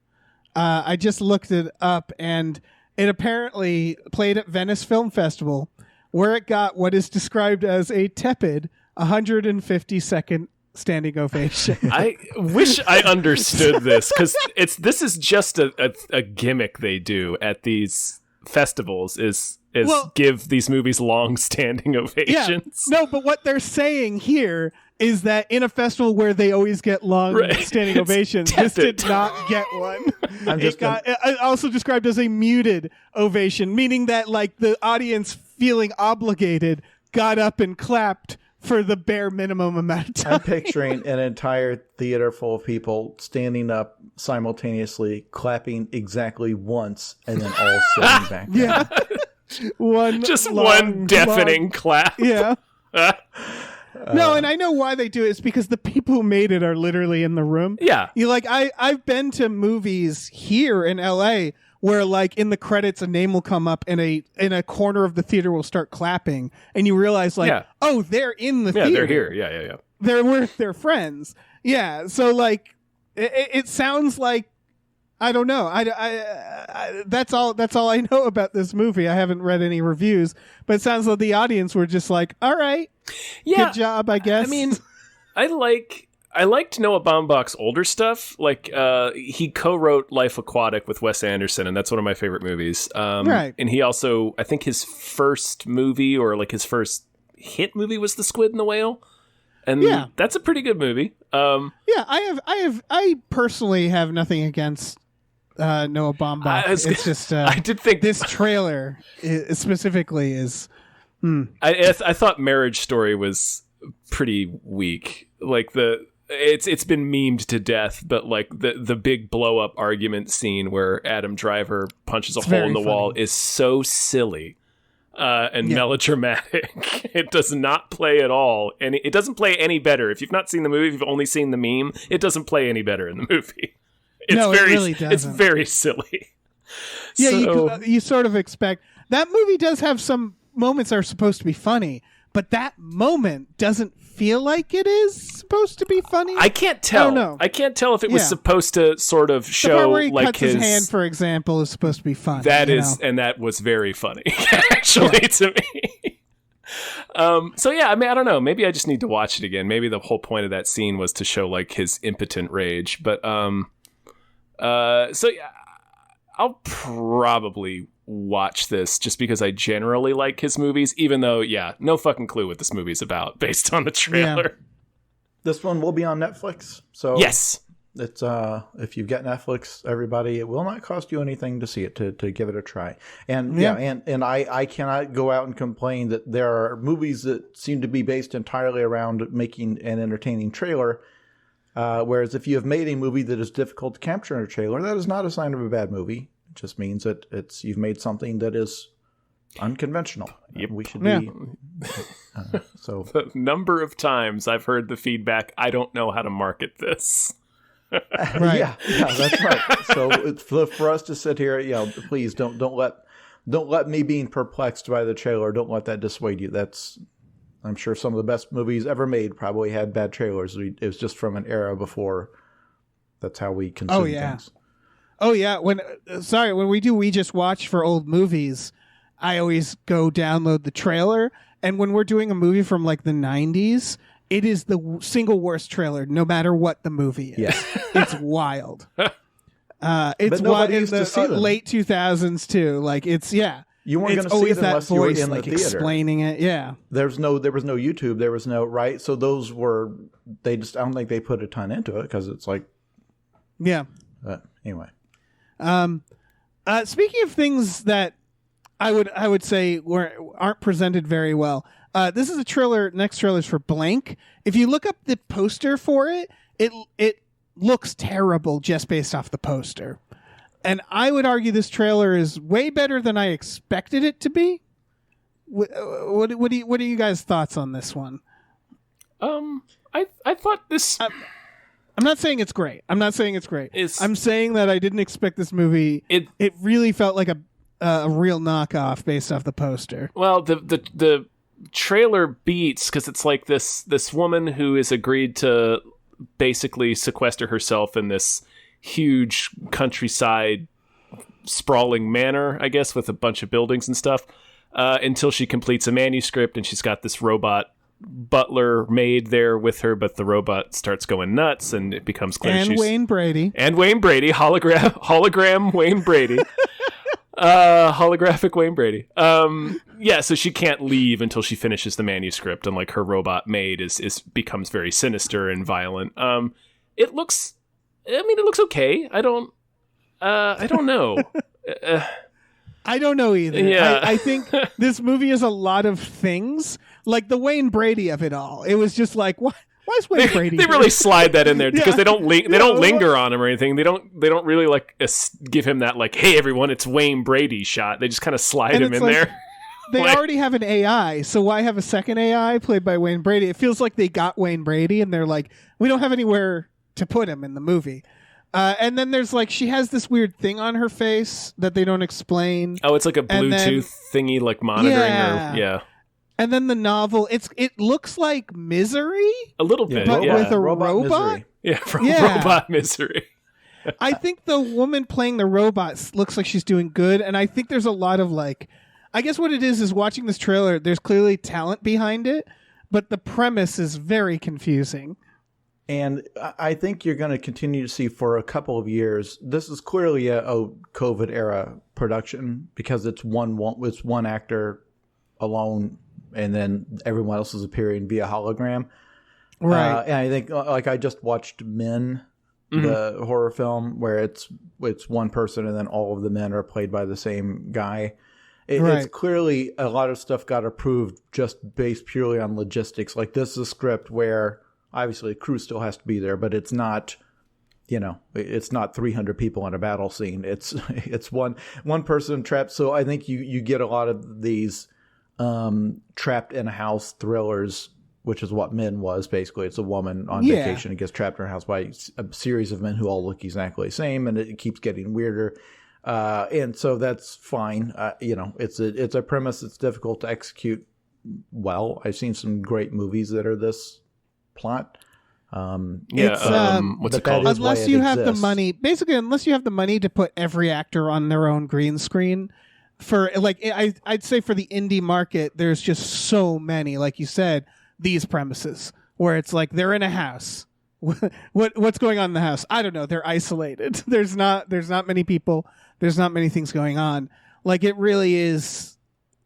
I just looked it up, and it apparently played at Venice Film Festival, where it got what is described as a tepid 150-second standing ovation. I wish I understood this, because this is just a gimmick they do at these festivals is give these movies long standing ovations. Yeah. No, but what they're saying here is that in a festival where they always get long standing ovations, this did not get one. It also described as a muted ovation, meaning that like the audience feeling obligated got up and clapped for the bare minimum amount of time. I'm picturing an entire theater full of people standing up simultaneously, clapping exactly once, and then all sitting back down. Yeah. one deafening clap. Yeah. No, and I know why they do it. It's because the people who made it are literally in the room. Yeah. I've been to movies here in LA where like in the credits a name will come up and in a corner of the theater will start clapping, and you realize oh, they're in the theater. Yeah, they're here. Yeah. They're friends. Yeah. So like it sounds like, I don't know. I that's all I know about this movie. I haven't read any reviews, but it sounds like the audience were just like, all right, good job, I guess. I mean, I liked Noah Baumbach's older stuff. Like he co-wrote Life Aquatic with Wes Anderson, and that's one of my favorite movies. Right. And he also, I think his first movie or like his first hit movie was The Squid and the Whale. And that's a pretty good movie. I personally have nothing against Noah Baumbach. It's just I did think this trailer specifically is. I thought Marriage Story was pretty weak. Like it's been memed to death, but like the big blow up argument scene where Adam Driver punches a hole in the wall is so silly and melodramatic. It does not play at all, and it doesn't play any better. If you've not seen the movie, if you've only seen the meme, it doesn't play any better in the movie. It really doesn't. It's very silly. Yeah, you sort of expect that movie does have some moments that are supposed to be funny, but that moment doesn't feel like it is supposed to be funny. I can't tell. No. I can't tell if it was supposed to sort of show the part where he like cuts his hand, for example, is supposed to be funny. That is, and that was very funny, actually, to me. So yeah, I mean, I don't know. Maybe I just need to watch it again. Maybe the whole point of that scene was to show like his impotent rage. But so yeah, I'll probably watch this just because I generally like his movies, even though, no fucking clue what this movie's about based on the trailer. Yeah. This one will be on Netflix. So yes, it's if you've got Netflix, everybody, it will not cost you anything to see it, to give it a try. And and I cannot go out and complain that there are movies that seem to be based entirely around making an entertaining trailer. Whereas if you have made a movie that is difficult to capture in a trailer, that is not a sign of a bad movie. It just means that you've made something that is unconventional. Yep. We should be. So the number of times I've heard the feedback, I don't know how to market this. Right. Yeah, that's right. So it's for us to sit here, please don't let me being perplexed by the trailer. Don't let that dissuade you. I'm sure some of the best movies ever made probably had bad trailers. It was just from an era before. That's how we consume things. Oh yeah. When we just watch for old movies, I always go download the trailer. And when we're doing a movie from like the 90s, it is the single worst trailer, no matter what the movie is. Yes. It's wild. It's wild in the late 2000s too. Like you weren't going to see it unless you were in the theater. Explaining it, yeah. There was no YouTube. There was no, right? So those were, I don't think they put a ton into it because it's like... Yeah. Anyway. Speaking of things that I would say aren't presented very well, this is a trailer. Next trailer is for Blank. If you look up the poster for it, it looks terrible just based off the poster. And I would argue this trailer is way better than I expected it to be. What are you guys' thoughts on this one? I thought this. I'm not saying it's great. I'm saying that I didn't expect this movie. It really felt like a real knockoff based off the poster. Well, the trailer beats because it's like this woman who has agreed to basically sequester herself in this huge countryside sprawling manor, I guess, with a bunch of buildings and stuff, until she completes a manuscript, and she's got this robot butler maid there with her, but the robot starts going nuts, and it becomes clear Wayne Brady, hologram Wayne Brady. Holographic Wayne Brady. So she can't leave until she finishes the manuscript, and like her robot maid is becomes very sinister and violent. It looks okay. I don't know. I don't know either. Yeah. I think this movie is a lot of things, like the Wayne Brady of it all. It was just like, why is Wayne Brady? They really slide that in there because they don't linger on him or anything. They don't really like give him that like, hey everyone, it's Wayne Brady shot. They just kind of slide him in there. They already have an AI, so why have a second AI played by Wayne Brady? It feels like they got Wayne Brady and they're like, we don't have anywhere to put him in the movie. And then there's like, she has this weird thing on her face that they don't explain. Oh, it's like a Bluetooth thingy, like monitoring her. Yeah. And then the novel, it looks like Misery. A little bit, but with a robot? Misery. Yeah, Robot Misery. I think the woman playing the robot looks like she's doing good. And I think there's a lot of like, I guess what it is watching this trailer, there's clearly talent behind it, but the premise is very confusing. And I think you're going to continue to see for a couple of years. This is clearly a COVID era production because it's one actor alone, and then everyone else is appearing via hologram. Right. And I think, like, I just watched Men, the horror film where it's one person and then all of the men are played by the same guy. It's clearly a lot of stuff got approved just based purely on logistics. Like this is a script where obviously the crew still has to be there, but it's not, it's not 300 people in a battle scene. It's one person trapped. So I think you get a lot of these trapped in a house thrillers, which is what Men was basically. It's a woman on vacation and gets trapped in her house by a series of men who all look exactly the same, and it keeps getting weirder. And so that's fine. It's a premise that's difficult to execute well. I've seen some great movies that are this plot. What's it called? Unless you have the money, basically, unless you have the money to put every actor on their own green screen. For like, I'd say for the indie market, there's just so many, like you said, these premises where it's like they're in a house. What's going on in the house? I don't know. They're isolated. There's not many people. There's not many things going on. Like it really is.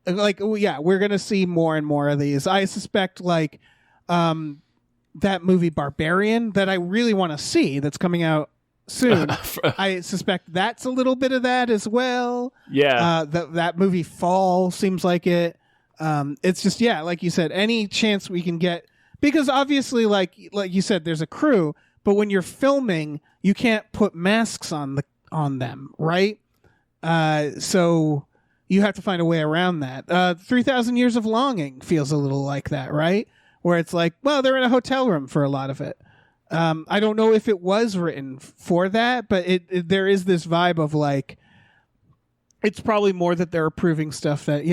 Like we're gonna see more and more of these. I suspect like that movie Barbarian that I really want to see that's coming out soon. I suspect that's a little bit of that as well. Yeah. That movie Fall seems like it. It's just like you said, any chance we can get, because obviously like you said, there's a crew, but when you're filming, you can't put masks on them, right? So you have to find a way around that. 3,000 Years of Longing feels a little like that, right? Where it's like, well, they're in a hotel room for a lot of it. I don't know if it was written for that, but there is this vibe of like, it's probably more that they're approving stuff that,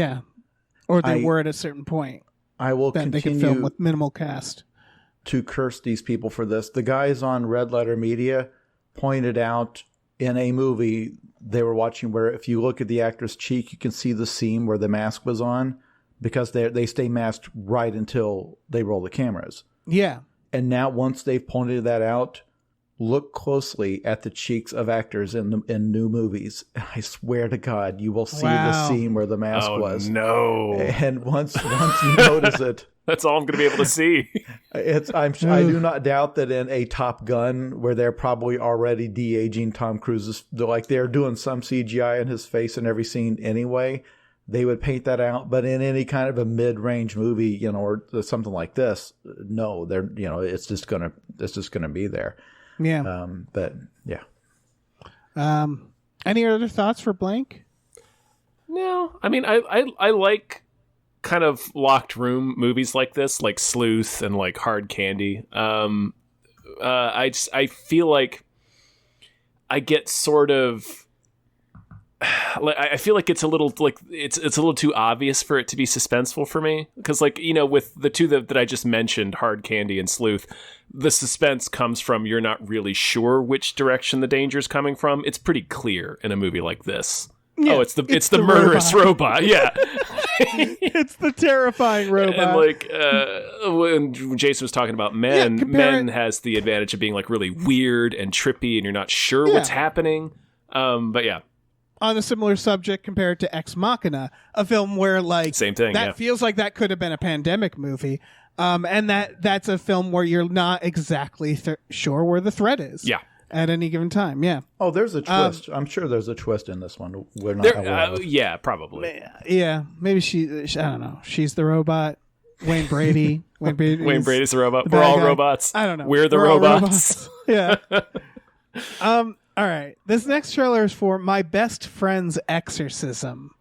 or they were at a certain point. I will that continue they can film with minimal cast. To curse these people for this. The guys on Red Letter Media pointed out in a movie they were watching where if you look at the actor's cheek, you can see the seam where the mask was on because they stay masked right until they roll the cameras. Yeah. And now once they've pointed that out, look closely at the cheeks of actors in new movies. I swear to God, you will see the seam where the mask was. No. And once you notice it, that's all I'm going to be able to see. I do not doubt that in a Top Gun, where they're probably already de-aging Tom Cruise's, they're doing some CGI in his face in every scene anyway, they would paint that out. But in any kind of a mid-range movie, or something like this, no, they're it's just gonna be there. Yeah. But yeah. Any other thoughts for Blank? No. I mean, I like kind of locked room movies like this, like Sleuth and like Hard Candy. I feel like I get sort of I feel like it's a little like it's a little too obvious for it to be suspenseful for me, because with the two that I just mentioned, Hard Candy and Sleuth, the suspense comes from you're not really sure which direction the danger's coming from. It's pretty clear in a movie like this. Yeah, it's the murderous robot. Yeah. It's the terrifying robot. And when Jason was talking about Men, Men has the advantage of being like really weird and trippy and you're not sure what's happening. But yeah. On a similar subject, compared to Ex Machina, a film where same thing, that feels like that could have been a pandemic movie, and that's a film where you're not exactly sure where the threat is. Yeah. At any given time, yeah. Oh, there's a twist. I'm sure there's a twist in this one. We're not aware of. Yeah, probably. Yeah, maybe I don't know. She's the robot. Wayne Brady. Wayne Brady's the robot. We're all robots. I don't know. We're the robots. Yeah. All right. This next trailer is for My Best Friend's Exorcism.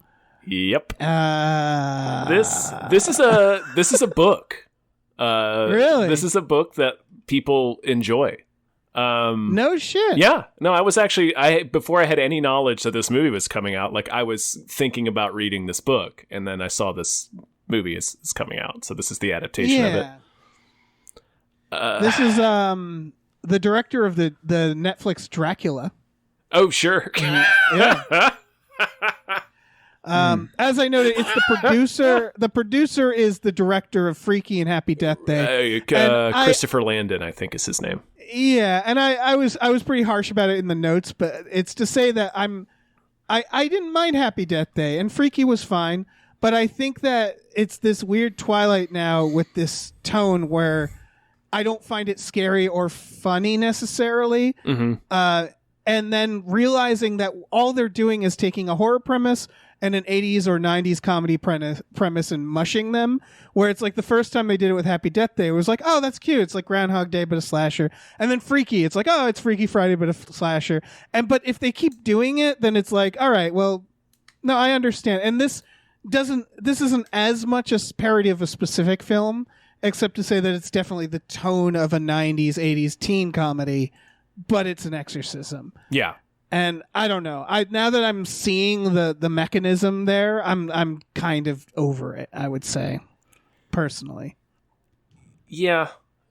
Yep. This is a book. Really? This is a book that people enjoy. No shit. Yeah. No, I was actually before I had any knowledge that this movie was coming out, I was thinking about reading this book, and then I saw this movie is coming out. So this is the adaptation of it. This is the director of the Netflix Dracula. Oh, sure. Yeah. As I noted, it's the producer. The producer is the director of Freaky and Happy Death Day. Christopher Landon, I think, is his name. Yeah, and I was pretty harsh about it in the notes, but it's to say that I didn't mind Happy Death Day, and Freaky was fine, but I think that it's this weird Twilight now with this tone where I don't find it scary or funny necessarily. And then realizing that all they're doing is taking a horror premise and an 80s or 90s comedy premise and mushing them, where it's like the first time they did it with Happy Death Day, it was like, oh, that's cute. It's like Groundhog Day, but a slasher. And then Freaky, it's like, oh, it's Freaky Friday, but a slasher. But if they keep doing it, then it's like, all right, well, no, I understand. And this isn't as much a parody of a specific film, except to say that it's definitely the tone of a 90s, 80s teen comedy, but it's an exorcism. Yeah. And I don't know. Now that I'm seeing the mechanism there, I'm kind of over it, I would say, personally. Yeah.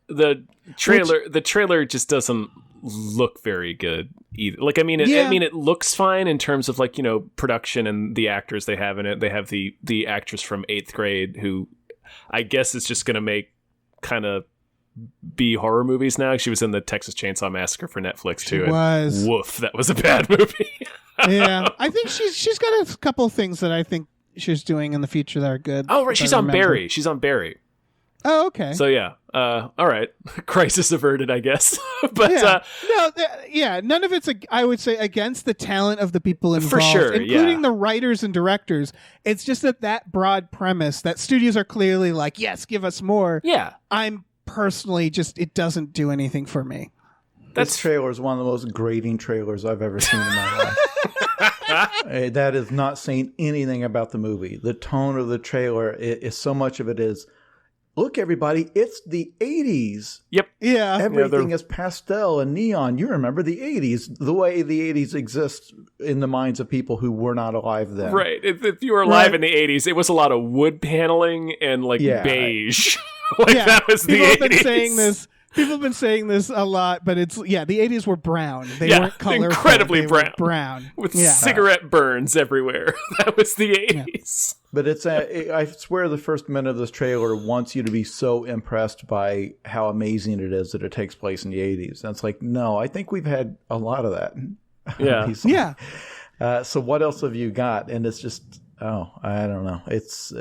The trailer just doesn't look very good either. Like, I mean, it looks fine in terms of, like, you know, production and the actors they have in it. They have the actress from 8th Grade who I guess is just going to make kind of B horror movies now. She was in the Texas Chainsaw Massacre for Netflix too. Woof, that was a bad movie. Yeah, I think she's got a couple things that I think she's doing in the future that are good. Oh, right, she's on Barry. She's on Barry. Oh, okay. So yeah, all right, crisis averted, I guess. But none of it's I would say against the talent of the people involved, for sure, including the writers and directors. It's just that broad premise that studios are clearly like, yes, give us more. Yeah, I'm personally it doesn't do anything for me. This trailer is one of the most grating trailers I've ever seen in my life. That is not saying anything about the movie. The tone of the trailer is so much of it is, look, everybody, it's the 80s. Yep. Yeah. Everything is pastel and neon. You remember the 80s, the way the 80s exists in the minds of people who were not alive then. Right. If you were alive in the 80s, it was a lot of wood paneling and beige. That was the 80s. People have been saying this a lot, but it's, the 80s were brown. They weren't colorful. Incredibly brown. Brown. With cigarette burns everywhere. That was the 80s. Yeah. But I swear the first minute of this trailer wants you to be so impressed by how amazing it is that it takes place in the 80s. And it's like, no, I think we've had a lot of that. Yeah. Yeah. So what else have you got? And it's just, I don't know. It's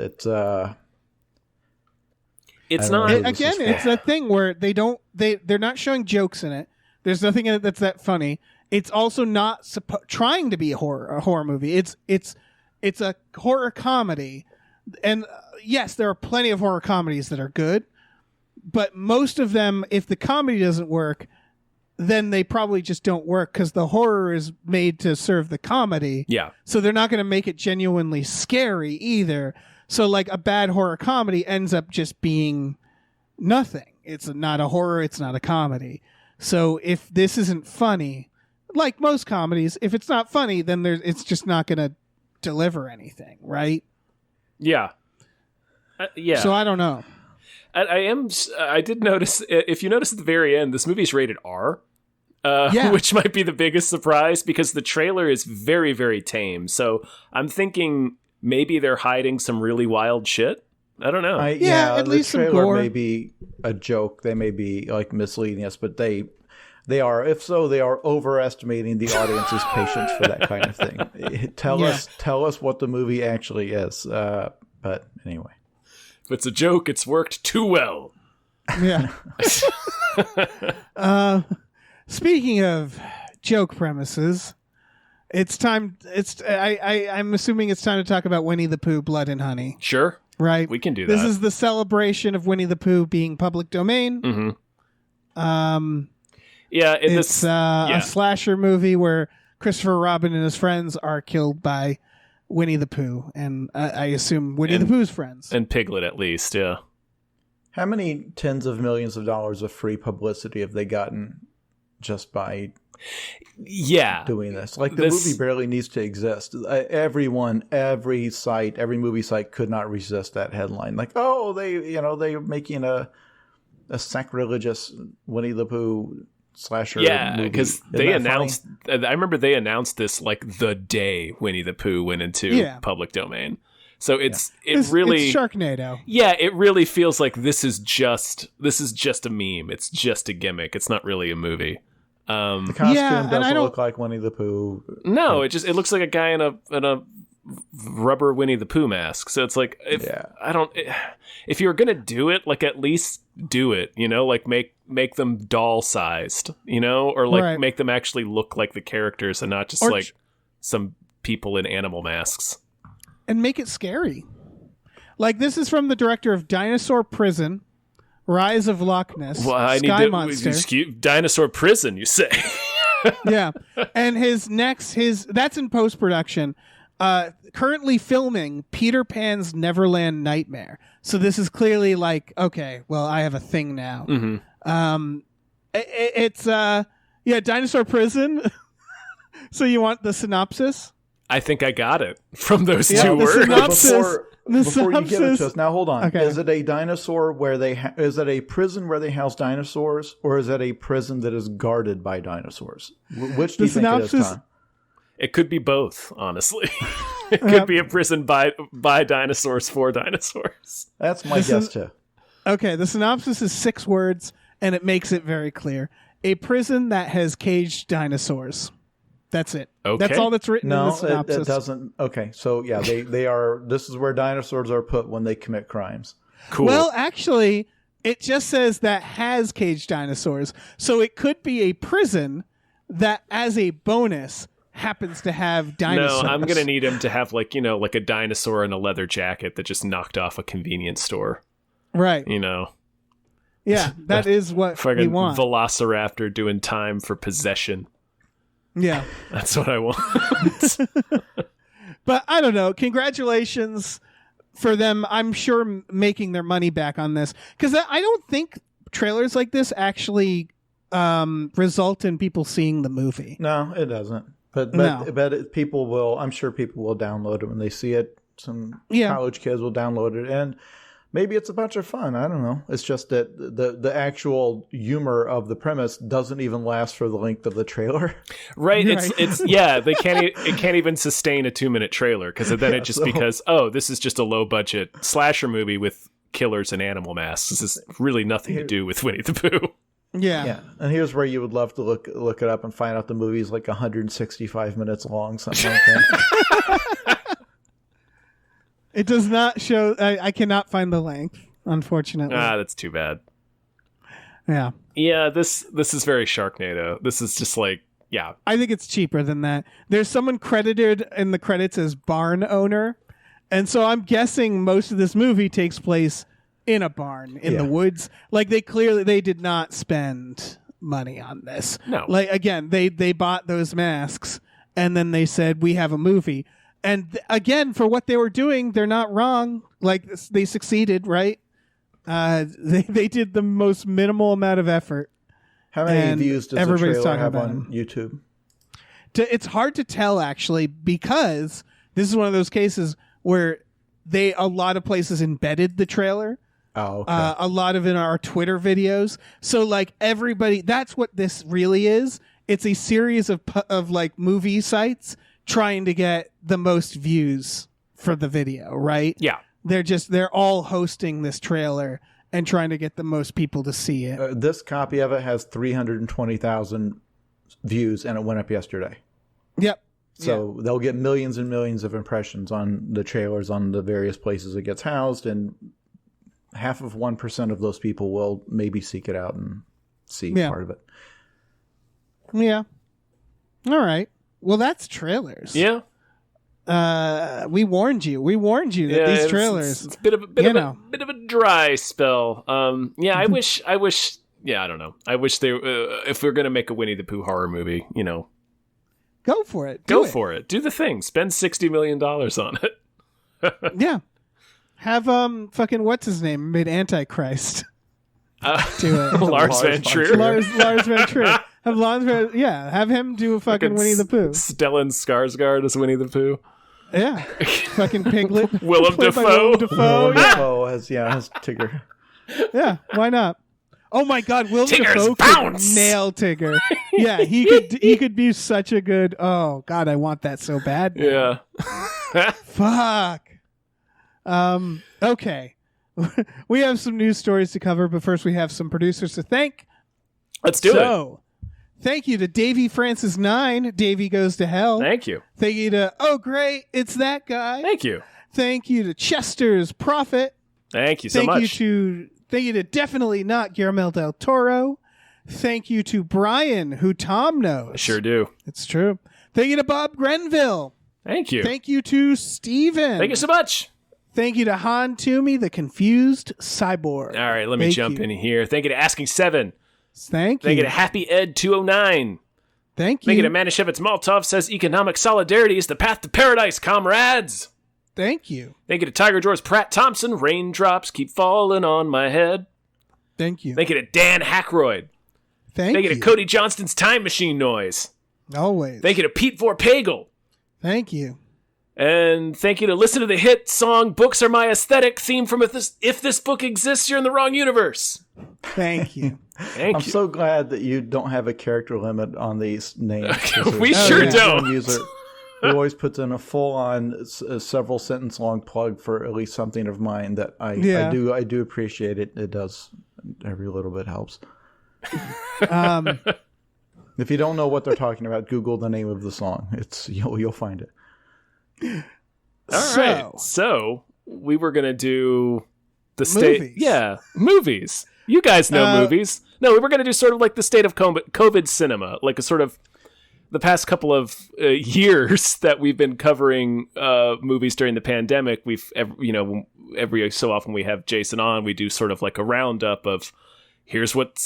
not it's that thing where they're not showing jokes in it. There's nothing in it that's that funny. It's also not trying to be a horror movie. It's a horror comedy. And yes, there are plenty of horror comedies that are good, but most of them, if the comedy doesn't work, then they probably just don't work because the horror is made to serve the comedy. Yeah. So they're not going to make it genuinely scary either. So, like, a bad horror comedy ends up just being nothing. It's not a horror. It's not a comedy. So if this isn't funny, like most comedies, if it's not funny, then it's just not going to deliver anything, right? Yeah. Yeah. So I don't know. I did notice, if you notice at the very end, this movie's rated R. Which might be the biggest surprise because the trailer is very, very tame. So I'm thinking maybe they're hiding some really wild shit. I don't know. At least the trailer some gore. may be a joke. They may be like misleading us, but they are. If so, they are overestimating the audience's patience for that kind of thing. Tell us what the movie actually is. But anyway, if it's a joke, it's worked too well. Yeah. Speaking of joke premises, it's time. I'm assuming it's time to talk about Winnie the Pooh, Blood and Honey. Sure. Right. We can do that. This is the celebration of Winnie the Pooh being public domain. Mm-hmm. It's a slasher movie where Christopher Robin and his friends are killed by Winnie the Pooh, and I assume Winnie the Pooh's friends. And Piglet, at least, yeah. How many tens of millions of dollars of free publicity have they gotten just by doing this? Like, the movie barely needs to exist. Every movie site could not resist that headline. Like, they're making a sacrilegious Winnie the Pooh slasher movie. Because they announced, I remember they announced this like the day Winnie the Pooh went into public domain. So it's really Sharknado. Yeah, it really feels like this is just a meme. It's just a gimmick. It's not really a movie. The costume doesn't look like Winnie the Pooh. No, it looks like a guy in a rubber Winnie the Pooh mask. So it's like, if you were gonna do it, like, at least do it, like make them doll sized, or like Right. make them actually look like the characters and not just Or like some people in animal masks. And make it scary. Like, this is from the director of Dinosaur Prison, Rise of Loch Ness, Well, Sky Monster. Dinosaur Prison, you say? Yeah. And that's in post-production. Currently filming Peter Pan's Neverland Nightmare. So this is clearly like, okay, well, I have a thing now. Mm-hmm. It's Dinosaur Prison. So you want the synopsis? I think I got it from those Yeah, two the words. synopsis. Before you give it to us, now hold on. Okay. Is it a dinosaur where is it a prison where they house dinosaurs, or is it a prison that is guarded by dinosaurs? Which do you think it is, Tom? It could be both, honestly. It could be a prison by dinosaurs for dinosaurs. That's my guess too. Okay, the synopsis is 6 words, and it makes it very clear. A prison that has caged dinosaurs. That's it. Okay. That's all that's written in the No, synopsis. it doesn't. Okay, so yeah, they are. This is where dinosaurs are put when they commit crimes. Cool. Well, actually, it just says that has caged dinosaurs. So it could be a prison that, as a bonus, happens to have dinosaurs. No, I'm going to need him to have like a dinosaur in a leather jacket that just knocked off a convenience store. Right. Yeah, that is what we Fucking want. Velociraptor doing time for possession. Yeah. That's what I want. But I don't know. Congratulations for them. I'm sure making their money back on this. Because I don't think trailers like this actually result in people seeing the movie. No, it doesn't. But people will. I'm sure people will download it when they see it. Some college kids will download it, and maybe it's a bunch of fun. I don't know. It's just that the actual humor of the premise doesn't even last for the length of the trailer. Right. It's it can't even sustain a 2-minute trailer because then it just because this is just a low budget slasher movie with killers and animal masks. This is really nothing to do with Winnie the Pooh. Yeah. And here's where you would love to look it up and find out the movie's like 165 minutes long, something like that. It does not show. I cannot find the length, unfortunately. That's too bad. Yeah. Yeah, this is very Sharknado. This is just like, yeah. I think it's cheaper than that. There's someone credited in the credits as barn owner. And so I'm guessing most of this movie takes place in a barn in the woods. Like they did not spend money on this. No. Like again, they bought those masks and then they said, we have a movie. And again, for what they were doing, they're not wrong. Like they succeeded, right? They did the most minimal amount of effort. How many views does the trailer have on him. YouTube? It's hard to tell actually, because this is one of those cases where a lot of places embedded the trailer. Oh, okay. A lot of it are Twitter videos. So like everybody, that's what this really is. It's a series of like movie sites trying to get the most views for the video, right? Yeah. They're all hosting this trailer and trying to get the most people to see it. This copy of it has 320,000 views, and it went up yesterday. Yep. So they'll get millions and millions of impressions on the trailers on the various places it gets housed, and half of 1% of those people will maybe seek it out and see part of it. Yeah. All right. Well, that's trailers. Yeah. We warned you. That these trailers. It's a bit of a dry spell. I wish. Yeah, I don't know. I wish they. If we're gonna make a Winnie the Pooh horror movie, go for it. Go for it. Do the thing. Spend $60 million on it. Yeah. Have fucking what's his name made Antichrist. Do it. Lars Van Trier. Lars Van Trier. Have him do a fucking Winnie the Pooh. Stellan Skarsgård as Winnie the Pooh. Yeah. Fucking Piglet. Willem Dafoe. Dafoe has Tigger. Yeah, why not? Oh my God, Willem Tigger's Dafoe bounce! could nail Tigger. Yeah, he could be such a good. Oh God, I want that so bad. Yeah. Fuck. Okay. We have some news stories to cover, but first we have some producers to thank. Let's do it. Thank you to Davey Francis 9. Davey Goes to Hell. Thank you. Thank you to Oh Great, It's That Guy. Thank you. Thank you to Chester's Prophet. Thank you so much. Thank you to Thank you to Definitely Not Guillermo del Toro. Thank you to Brian, who Tom knows. I sure do. It's true. Thank you to Bob Grenville. Thank you. Thank you to Steven. Thank you so much. Thank you to Han Toomey, the confused cyborg. All right, let me jump in here. Thank you to Asking Seven. Thank you. Thank you to Happy Ed 209. Thank you. Thank you to Manischewitz Maltov says economic solidarity is the path to paradise, comrades. Thank you. Thank you to Tiger Drawers Pratt Thompson. Raindrops keep falling on my head. Thank you. Thank you to Dan Hackroyd. Thank you to Cody Johnston's Time Machine Noise. Always. Thank you to Pete Vorpagel. Thank you. And thank you to Listen to the Hit song Books Are My Aesthetic theme from If This Book Exists, You're in the Wrong Universe. Thank you. Thank I'm you. so glad that you don't have a character limit on these names. We sure don't. User who always puts in a full-on, several sentence long plug for at least something of mine that I do appreciate it. It does. Every little bit helps. If you don't know what they're talking about, Google the name of the song. You'll find it. All right. So we were gonna do the state. Movies. Yeah, movies. You guys know movies. No, we were gonna do sort of like the state of COVID cinema, like a sort of the past couple of years that we've been covering movies during the pandemic. We've every so often we have Jason on. We do sort of like a roundup of here's what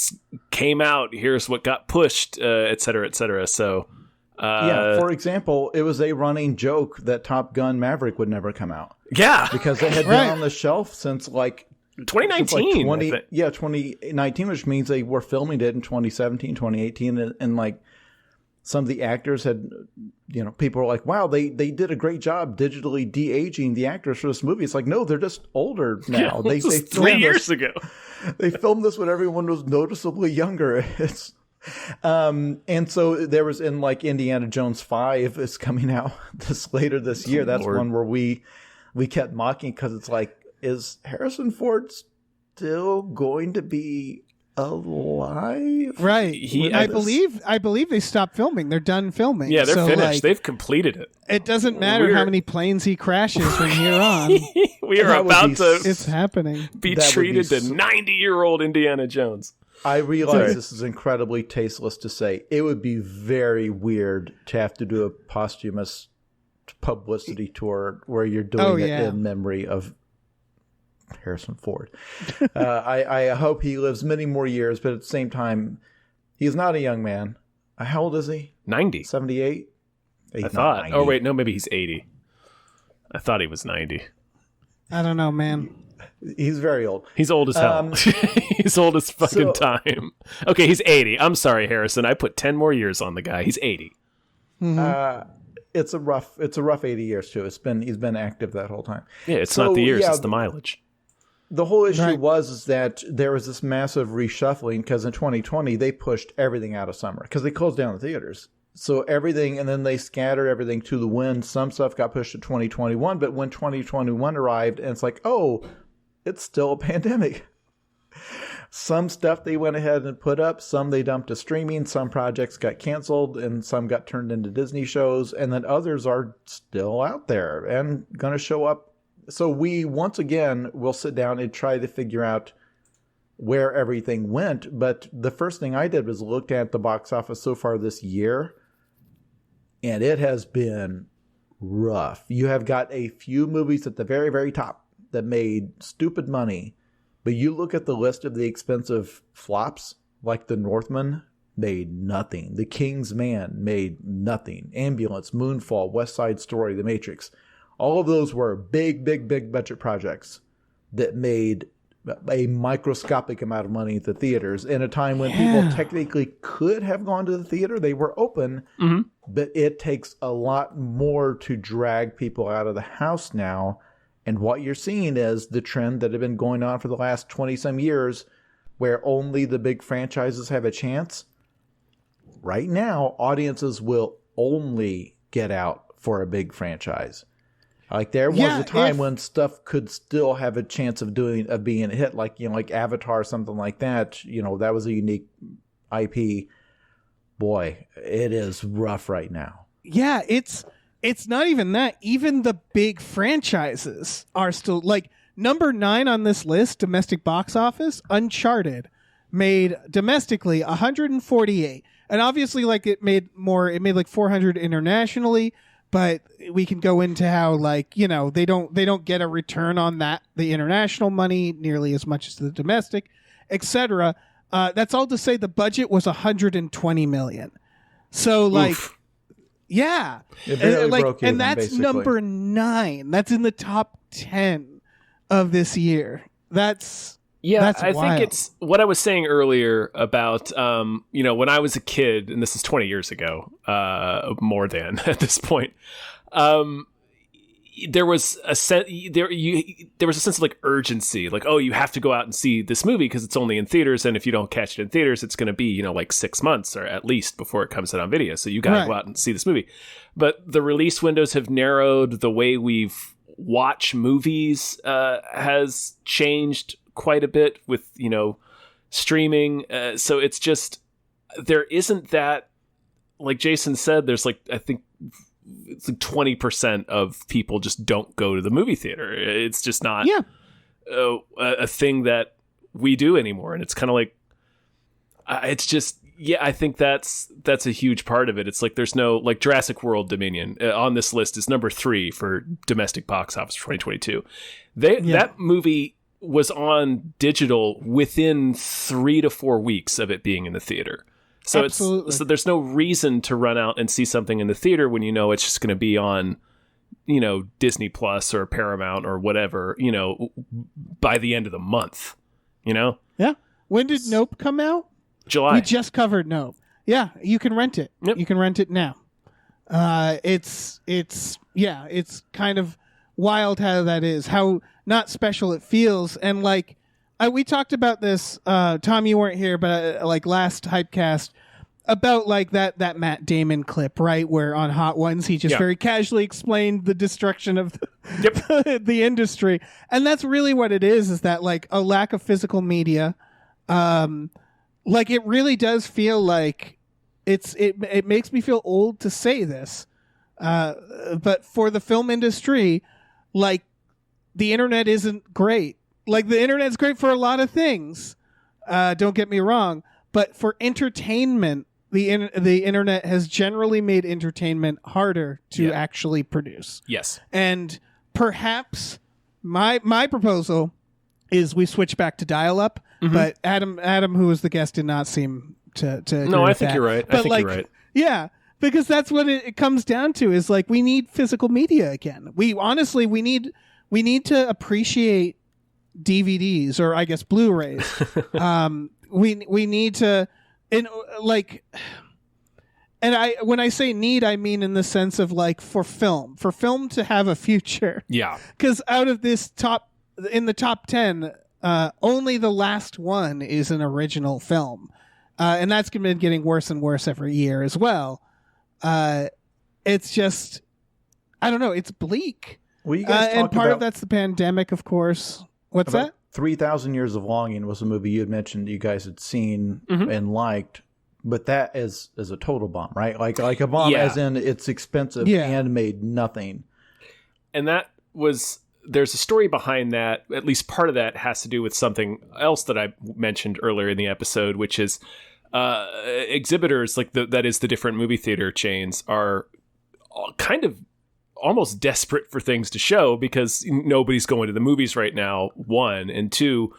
came out, here's what got pushed, et cetera, et cetera. So. For example, it was a running joke that Top Gun Maverick would never come out. Yeah. Because it had been on the shelf since 2019. 2019, which means they were filming it in 2017, 2018. And some of the actors had, people were like, wow, they did a great job digitally de-aging the actors for this movie. It's like, no, they're just older now. Yeah, they 3 years ago. They filmed this when everyone was noticeably younger. And so there was in Indiana Jones 5 is coming out later this year. That's one where we kept mocking because it's like, is Harrison Ford still going to be alive? Right. I believe they stopped filming. They're done filming. Yeah, they're finished. They've completed it. It doesn't matter how many planes he crashes from here on. We are about to it's happening. Be treated to 90-year-old Indiana Jones. I realize this is incredibly tasteless to say. It would be very weird to have to do a posthumous publicity tour where you're doing it in memory of Harrison Ford. I hope he lives many more years, but at the same time, he's not a young man. How old is he? 90. 78? I thought. 90. Oh, wait, no, maybe he's 80. I thought he was 90. I don't know, man. He's very old. He's old as hell. He's old as fucking time. Okay, he's 80. I'm sorry, Harrison. I put 10 more years on the guy. He's 80. Mm-hmm. It's a rough 80 years too. He's been active that whole time. Yeah, it's not the years, it's the mileage. The whole issue was that there was this massive reshuffling because in 2020 they pushed everything out of summer because they closed down the theaters. So everything, and then they scattered everything to the wind. Some stuff got pushed to 2021, but when 2021 arrived, and it's like, oh, it's still a pandemic. Some stuff they went ahead and put up, some they dumped to streaming, some projects got canceled, and some got turned into Disney shows, and then others are still out there and going to show up. So we, once again, will sit down and try to figure out where everything went. But the first thing I did was looked at the box office so far this year, and it has been rough. You have got a few movies at the very, very top that made stupid money, but you look at the list of the expensive flops, like The Northman made nothing. The King's Man made nothing. Ambulance, Moonfall, West Side Story, The Matrix. All of those were big, big, big budget projects that made a microscopic amount of money at the theaters in a time when people technically could have gone to the theater. They were open, but it takes a lot more to drag people out of the house now. And what you're seeing is the trend that had been going on for the last 20-some years where only the big franchises have a chance. Right now, audiences will only get out for a big franchise. Like there was a time when stuff could still have a chance of being a hit, like Avatar or something like that. That was a unique IP. Boy, it is rough right now. Yeah, it's not even that. Even the big franchises are still Number 9 on this list, domestic box office, Uncharted, made domestically 148. And obviously, like, it made like 400 internationally, but we can go into how, like, you know, they don't get a return on that, the international money, nearly as much as the domestic, etc. That's all to say the budget was 120 million. So, like, Oof. yeah. It barely broke even, and that's basically. number 9. That's in the top 10 of this year. That's I wild. think it's what I was saying earlier about, you know, when I was a kid, and this is 20 years ago, more than at this point, there was a sense of like urgency, like, oh, you have to go out and see this movie because it's only in theaters, and if you don't catch it in theaters, it's going to be, you know, like 6 months or at least before it comes out on video. So you got to go out and see this movie. But the release windows have narrowed. The way we've watched movies has changed quite a bit with, you know, streaming. So it's just, there isn't that, like Jason said, there's like, I think it's like 20% of people just don't go to the movie theater. It's just not a thing that we do anymore. And it's kind of like, it's just, I think that's a huge part of it. It's like, there's no, like, Jurassic World Dominion on this list is number 3 for domestic box office for 2022. That movie was on digital within 3 to 4 weeks of it being in the theater. So Absolutely. so there's no reason to run out and see something in the theater when you know it's just going to be on, you know, Disney Plus or Paramount or whatever, you know, by the end of the month, you know? Yeah. When did Nope come out? July. We just covered Nope. Yeah, you can rent it. Yep. You can rent it now. It's kind of wild how that is, how not special it feels. And like, we talked about this, Tom, you weren't here, but like last Hypecast, about like that Matt Damon clip, right? Where on Hot Ones, he just very casually explained the destruction of the industry. And that's really what it is that like a lack of physical media. Like, it really does feel like it makes me feel old to say this. But for the film industry, like, the internet isn't great. Like, the internet's great for a lot of things. Don't get me wrong. But for entertainment, the internet has generally made entertainment harder to actually produce. Yes. And perhaps my proposal is we switch back to dial-up. Mm-hmm. But Adam, who was the guest, did not seem to agree No, I with think that. you're right. But I think like, you're right. Yeah, because that's what it comes down to, is like, we need physical media again. We need to appreciate DVDs, or I guess Blu-rays. We need to, and like, and when I say need, I mean in the sense of like for film to have a future. Yeah. Because out of this in the top 10, only the last one is an original film. And that's been getting worse and worse every year as well. It's just, I don't know, it's bleak. Well, you guys and talked part about of that's the pandemic, of course. What's that? 3,000 Years of Longing was a movie you had mentioned you guys had seen and liked, but that is a total bomb, right? Like a bomb as in it's expensive and made nothing. And that was, there's a story behind that. At least part of that has to do with something else that I mentioned earlier in the episode, which is exhibitors, like that is the different movie theater chains, are kind of almost desperate for things to show because nobody's going to the movies right now, 1, and 2,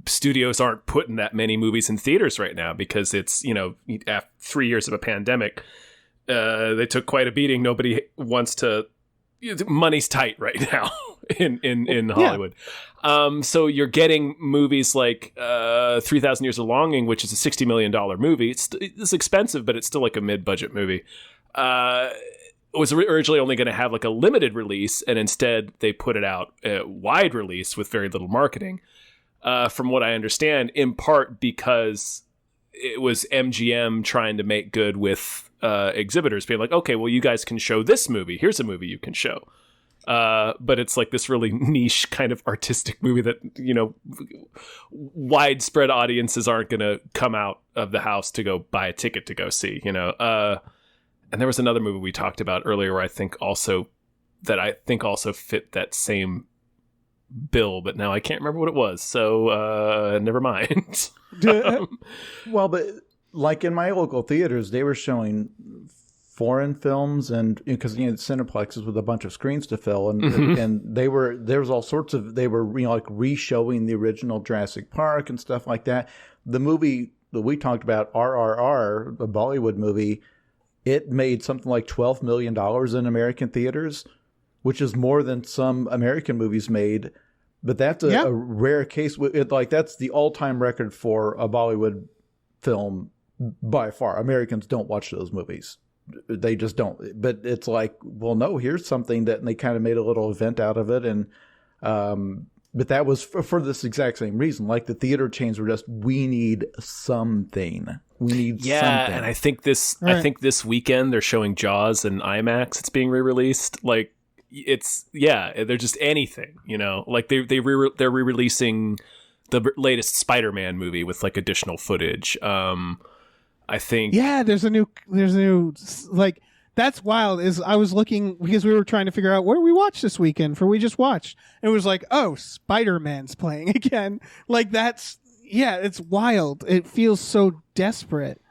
studios aren't putting that many movies in theaters right now because it's, you know, after 3 years of a pandemic, they took quite a beating. Nobody wants to, money's tight right now in Hollywood. So you're getting movies like 3,000 Years of Longing, which is a $60 million movie. It's expensive, but it's still like a mid-budget movie. Was originally only going to have like a limited release, and instead they put it out wide release with very little marketing. From what I understand, in part because it was MGM trying to make good with exhibitors, being like, okay, well, you guys can show this movie. Here's a movie you can show. But it's like this really niche kind of artistic movie that, you know, widespread audiences aren't going to come out of the house to go buy a ticket to go see, you know. And there was another movie we talked about earlier where I think also fit that same bill, but now I can't remember what it was. So never mind. Well, but like in my local theaters, they were showing foreign films, and because Cineplexes with a bunch of screens to fill, and and there was all sorts of, they were like re-showing the original Jurassic Park and stuff like that. The movie that we talked about, RRR, the Bollywood movie, it made something like $12 million in American theaters, which is more than some American movies made. But that's a rare case. That's the all-time record for a Bollywood film by far. Americans don't watch those movies. They just don't. But it's like, well, no, here's something that, and they kind of made a little event out of it. And but that was for this exact same reason. Like the theater chains were just, we need something. We need something. And I think this weekend they're showing Jaws in IMAX. It's being re-released. Like they're just anything, like they're re-releasing the latest Spider-Man movie with like additional footage. I think. Yeah, there's a new like, that's wild. Is I was looking because we were trying to figure out what do we watch this weekend for We Just Watched. And it was like, oh, Spider-Man's playing again. Like it's wild. It feels so desperate.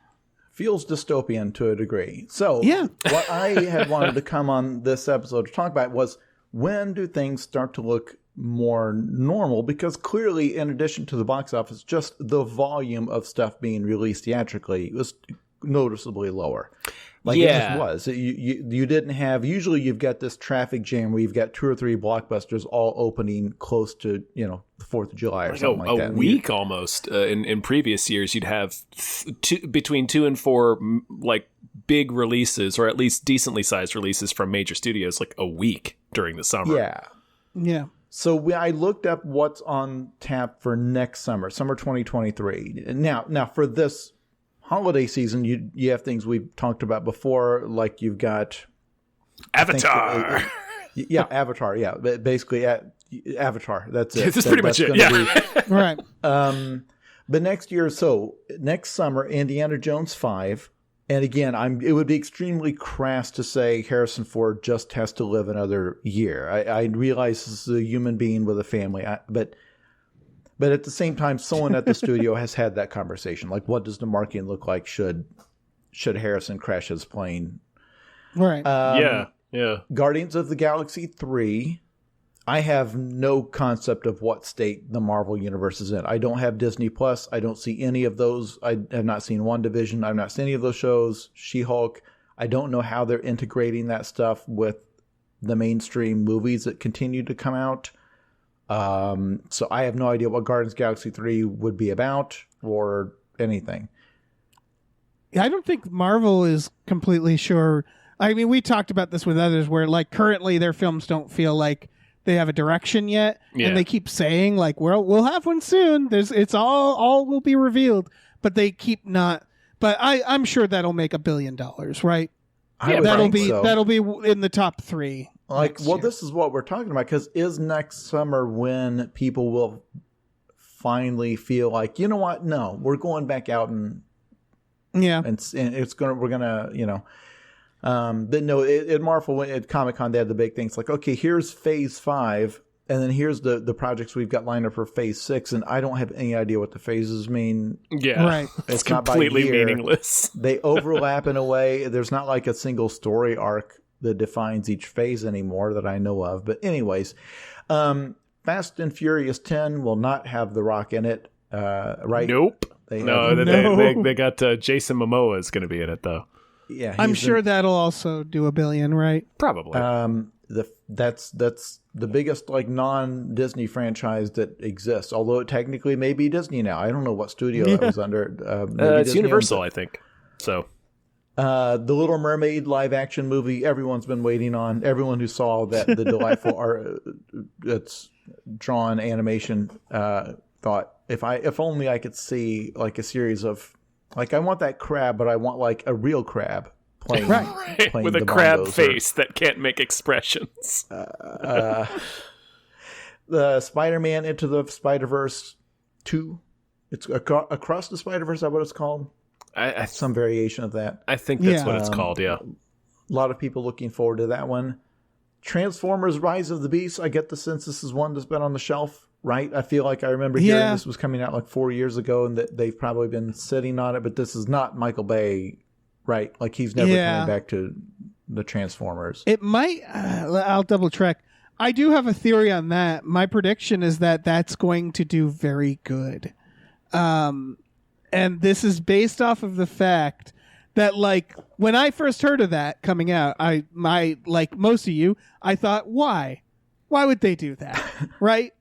Feels dystopian to a degree. So what I had wanted to come on this episode to talk about was, when do things start to look more normal? Because clearly, in addition to the box office, just the volume of stuff being released theatrically was noticeably lower. Like it just was. You didn't have, usually you've got this traffic jam where you've got 2 or 3 blockbusters all opening close to, the 4th of July or something like that. A week almost. In previous years, you'd have between 2 and 4 like big releases, or at least decently sized releases from major studios, like a week during the summer. Yeah. So I looked up what's on tap for next summer 2023. Now for this holiday season, you have things we've talked about before, like you've got Avatar. Avatar. Yeah, basically Avatar. That's it. That's pretty much it. Yeah. Right. But next summer, Indiana Jones 5. And again, it would be extremely crass to say Harrison Ford just has to live another year. I realize this is a human being with a family, but at the same time, someone at the studio has had that conversation. Like, what does the marketing look like should Harrison crash his plane? Right. Yeah. Guardians of the Galaxy 3. I have no concept of what state the Marvel universe is in. I don't have Disney Plus. I don't see any of those. I have not seen WandaVision. I've not seen any of those shows. She-Hulk. I don't know how they're integrating that stuff with the mainstream movies that continue to come out. So I have no idea what Guardians of the Galaxy 3 would be about or anything. I don't think Marvel is completely sure. I mean, we talked about this with others where, like, currently their films don't feel like they have a direction yet, and they keep saying like, we'll have one soon. It's all will be revealed, but they keep not. But I'm sure that'll make $1 billion, right? That'll be in the top 3. Like, this is what we're talking about, because is next summer when people will finally feel like, you know what? No, we're going back out and we're gonna. But no, at Marvel, at Comic-Con, they had the big things like, okay, here's Phase 5, and then here's the projects we've got lined up for Phase 6, and I don't have any idea what the phases mean. Yeah, right. It's completely meaningless. They overlap in a way. There's not like a single story arc that defines each phase anymore that I know of. But anyways, Fast and Furious 10 will not have The Rock in it, right? Nope. They got Jason Momoa is going to be in it, though. Yeah, I'm sure that'll also do $1 billion, right? Probably. That's the biggest like non-Disney franchise that exists. Although it technically may be Disney now. I don't know what studio that was under. It's Disney Universal, I think. So, the Little Mermaid live action movie. Everyone's been waiting on. Everyone who saw the delightful it's drawn animation thought, if only I could see like a series of. Like, I want that crab, but I want, like, a real crab playing with a crab face that can't make expressions. The Spider-Man Into the Spider-Verse 2. It's Across the Spider-Verse, is that what it's called? Some variation of that. I think that's what it's called, yeah. A lot of people looking forward to that one. Transformers Rise of the Beast, I get the sense this is one that's been on the shelf, right? I feel like I remember hearing this was coming out like 4 years ago and that they've probably been sitting on it, but this is not Michael Bay, right? Like he's never coming back to the Transformers. It might, I'll double check. I do have a theory on that. My prediction is that that's going to do very good. And this is based off of the fact that, like, when I first heard of that coming out, like most of you, I thought, why? Why would they do that? Right?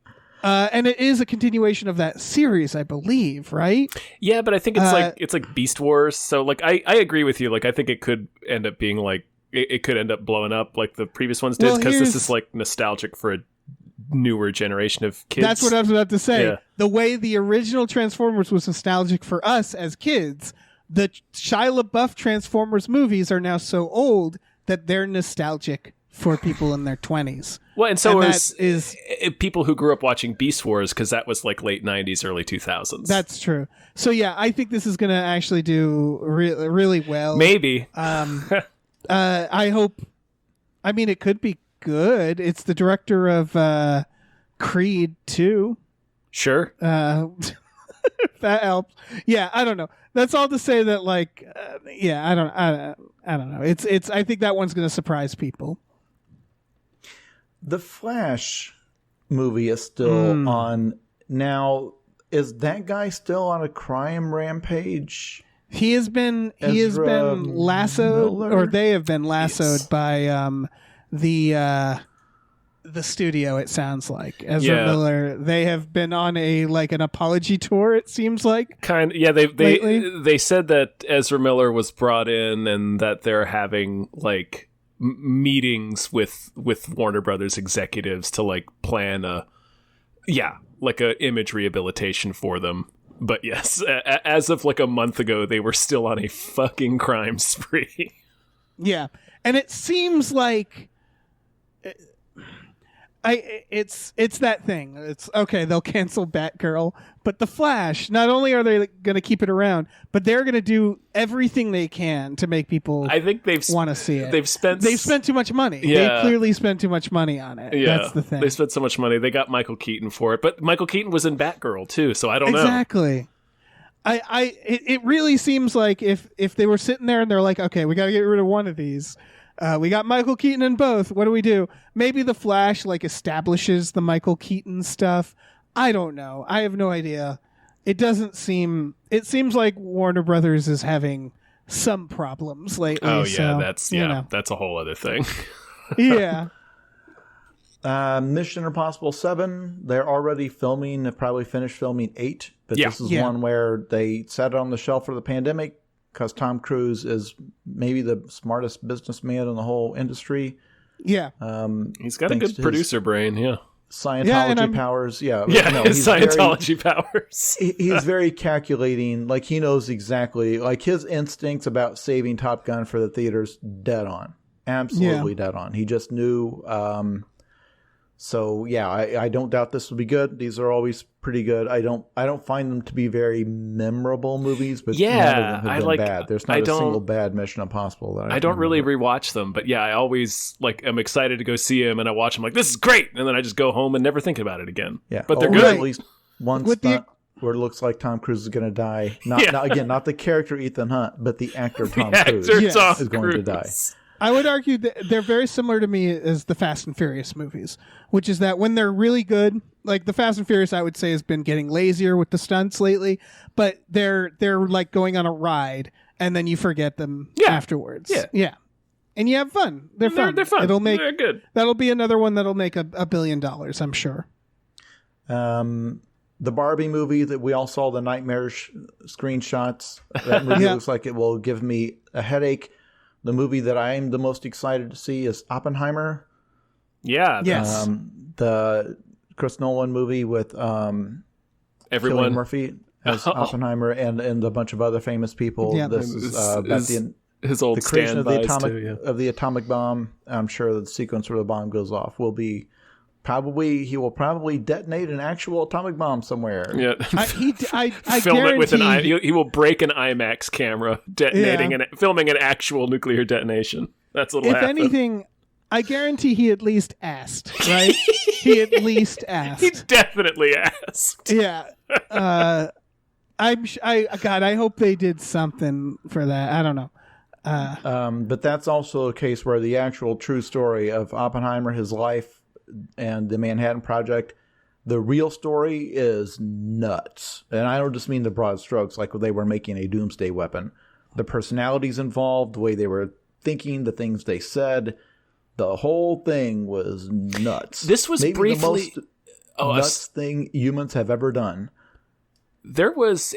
And it is a continuation of that series, I believe, right? Yeah, but I think it's like Beast Wars. So, like, I agree with you. Like, I think it could end up being like, it could end up blowing up like the previous ones did, because this is like nostalgic for a newer generation of kids. That's what I was about to say. Yeah. The way the original Transformers was nostalgic for us as kids, the Shia LaBeouf Transformers movies are now so old that they're nostalgic for people in their 20s. Well, and so is people who grew up watching Beast Wars, because that was like late 90s, early 2000s. That's true. So yeah, I think this is going to actually do really well. Maybe. I hope. I mean, it could be good. It's the director of Creed 2. Sure. If that helps. Yeah, I don't know. That's all to say that, like, I don't know. It's. I think that one's going to surprise people. The Flash movie is still on now. Is that guy still on a crime rampage? He has been lassoed, Miller? Or they have been lassoed by the studio. It sounds like Ezra Miller. They have been on an apology tour. It seems like They said that Ezra Miller was brought in and that they're having like meetings with Warner Brothers executives to like plan a image rehabilitation for them. But yes, as of like a month ago, they were still on a fucking crime spree. Yeah, and it seems like it's that thing. It's okay. They'll cancel Batgirl, but the Flash. Not only are they going to keep it around, but they're going to do everything they can to make people. I think they've want to see it. They've spent too much money. Yeah. They clearly spent too much money on it. Yeah, that's the thing. They spent so much money. They got Michael Keaton for it, but Michael Keaton was in Batgirl too, so I don't know exactly. It really seems like if they were sitting there and they're like, okay, we got to get rid of one of these. We got Michael Keaton in both. What do we do? Maybe the Flash like establishes the Michael Keaton stuff. I don't know. I have no idea. It seems like Warner Brothers is having some problems lately. Oh yeah, so, that's a whole other thing. Yeah. Mission Impossible 7, they're already filming, they've probably finished filming 8, but this is one where they set it on the shelf for the pandemic because Tom Cruise is maybe the smartest businessman in the whole industry. Yeah. He's got a good producer brain, Scientology powers. His Scientology powers. He's very calculating. Like, he knows exactly, like, his instincts about saving Top Gun for the theaters, dead on. Absolutely dead on. He just knew. So yeah, I don't doubt this will be good. These are always pretty good. I don't find them to be very memorable movies, but none of them have been bad. There's not a single bad Mission Impossible that I don't really rewatch them, but yeah, I always am excited to go see them, and I watch them like, this is great, and then I just go home and never think about it again. Yeah, but they're good. At least once, where it looks like Tom Cruise is going to die. Not the character Ethan Hunt, but the actor Tom Cruise is going to die. I would argue that they're very similar to me as the Fast and Furious movies, which is that when they're really good, like the Fast and Furious, I would say has been getting lazier with the stunts lately, but they're like going on a ride and then you forget them afterwards. Yeah. And you have fun. They're fun. They're fun. They're good. That'll be another one that'll make $1 billion, I'm sure. The Barbie movie that we all saw the nightmarish screenshots. That movie looks like it will give me a headache. The movie that I am the most excited to see is Oppenheimer. Yeah. Yes. The Chris Nolan movie with Cillian Murphy as Oppenheimer and a bunch of other famous people. Yeah. This is about his old the creation of the atomic bomb. I'm sure the sequence where the bomb goes off will be he will probably detonate an actual atomic bomb somewhere. Yeah, I film it with he will break an IMAX camera, detonating and filming an actual nuclear detonation. That's what'll happen. If anything, I guarantee he at least asked, right? He at least asked. He definitely asked. Yeah. I hope they did something for that. I don't know. But that's also a case where the actual true story of Oppenheimer, his life, and the Manhattan Project, the real story is nuts. And I don't just mean the broad strokes, like they were making a doomsday weapon. The personalities involved, the way they were thinking, the things they said, the whole thing was nuts. This was maybe briefly the most nuts thing humans have ever done. There was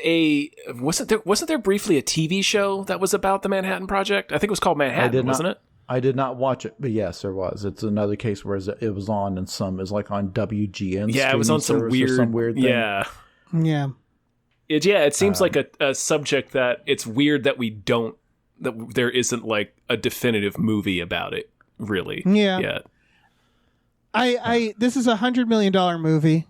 wasn't there briefly a TV show that was about the Manhattan Project? I think it was called Manhattan, wasn't it? I did not watch it, but yes, there was. It's another case where it was on in some, it's like on WGN. Yeah, it was on some weird thing. Yeah. It seems like a subject that it's weird that that there isn't like a definitive movie about it, really. Yeah. Yet. This is $100 million movie.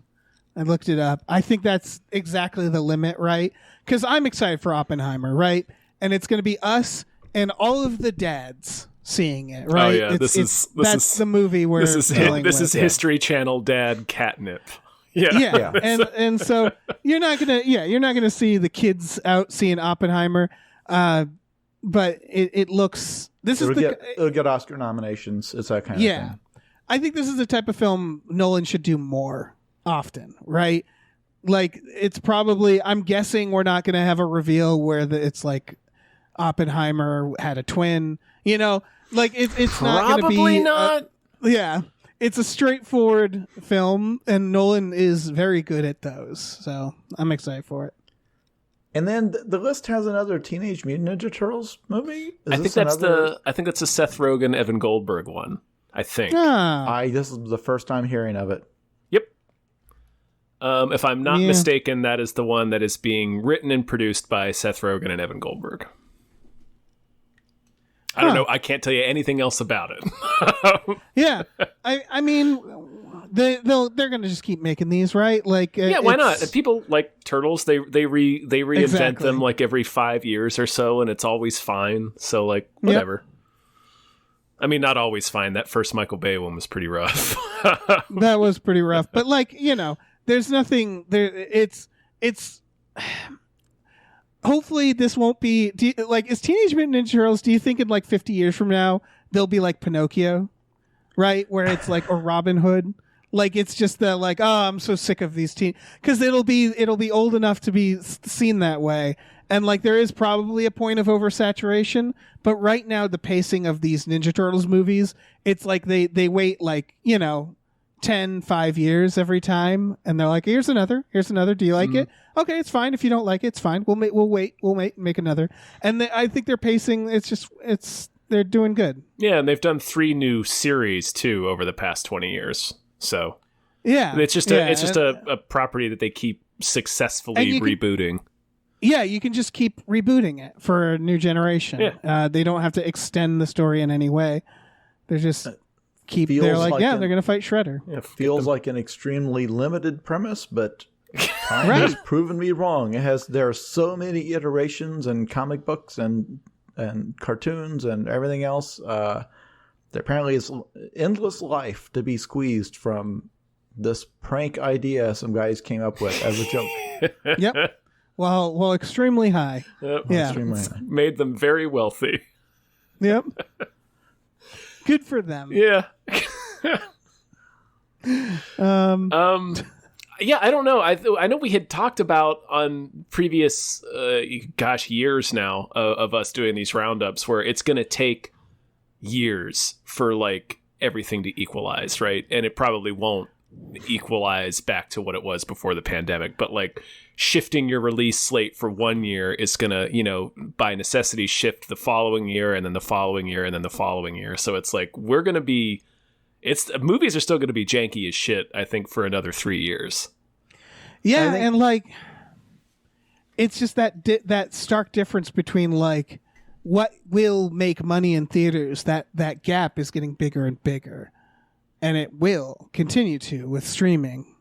I looked it up. I think that's exactly the limit, right? Because I'm excited for Oppenheimer, right? And it's going to be us and all of the dads seeing it, right? Oh yeah, that's the movie where this is History Channel dad catnip. Yeah. And so you're not gonna see the kids out seeing Oppenheimer, but it looks. It'll get Oscar nominations. It's that kind of thing. I think this is the type of film Nolan should do more often, right? Like it's probably. I'm guessing we're not gonna have a reveal where it's like Oppenheimer had a twin. You know, like it's not gonna be. Probably not. Yeah. It's a straightforward film, and Nolan is very good at those. So I'm excited for it. And then the list has another Teenage Mutant Ninja Turtles movie. I think that's a Seth Rogen, Evan Goldberg one. I think. This is the first time hearing of it. Yep. If I'm not mistaken, that is the one that is being written and produced by Seth Rogen and Evan Goldberg. I don't know. I can't tell you anything else about it. Yeah, I mean, they're gonna just keep making these, right? Like, why not? People like turtles. They reinvent them like every 5 years or so, and it's always fine. So like whatever. Yep. I mean, not always fine. That first Michael Bay one was pretty rough. That was pretty rough, but like there's nothing there. It's. Hopefully this won't be is Teenage Mutant Ninja Turtles, do you think in like 50 years from now they'll be like Pinocchio, right? Where it's like or Robin Hood, like it's just the like, oh, I'm so sick of these because it'll be old enough to be seen that way, and like there is probably a point of oversaturation, but right now the pacing of these Ninja Turtles movies, it's like they wait like 5 years every time, and they're like, here's another, do you like it? Okay, it's fine. If you don't like it, it's fine. We'll wait and make another. And I think they're pacing, they're doing good. Yeah, and they've done 3 new series too over the past 20 years. So yeah, it's just a property that they keep successfully rebooting. You can just keep rebooting it for a new generation. Yeah. They don't have to extend the story in any way. They're just they're like they're going to fight Shredder. It feels like an extremely limited premise, but time has proven me wrong. There are so many iterations and comic books and cartoons and everything else. There apparently is endless life to be squeezed from this prank idea some guys came up with as a joke. Yep. Well, extremely high. Yep. Yeah. Extremely high. Made them very wealthy. Yep. Good for them. Yeah. Yeah, I don't know. I know we had talked about on previous, years now of us doing these roundups where it's going to take years for like everything to equalize, right? And it probably won't equalize back to what it was before the pandemic, but like shifting your release slate for 1 year is going to, by necessity shift the following year and then the following year and then the following year. So it's like movies are still going to be janky as shit, I think, for another 3 years. Yeah, and like it's just that stark difference between like what will make money in theaters. That gap is getting bigger and bigger, and it will continue to with streaming.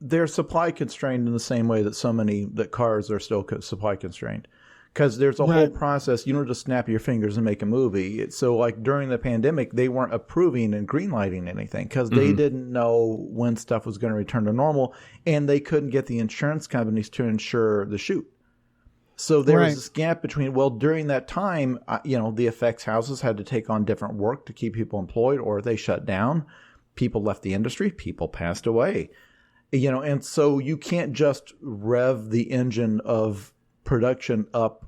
They're supply constrained in the same way that cars are still supply constrained. because there's a whole process. You don't just snap your fingers and make a movie. So like during the pandemic, they weren't approving and greenlighting anything because they didn't know when stuff was going to return to normal, and they couldn't get the insurance companies to insure the shoot. So there was this gap between, during that time, the effects houses had to take on different work to keep people employed, or they shut down. People left the industry. People passed away. And so you can't just rev the engine of production up.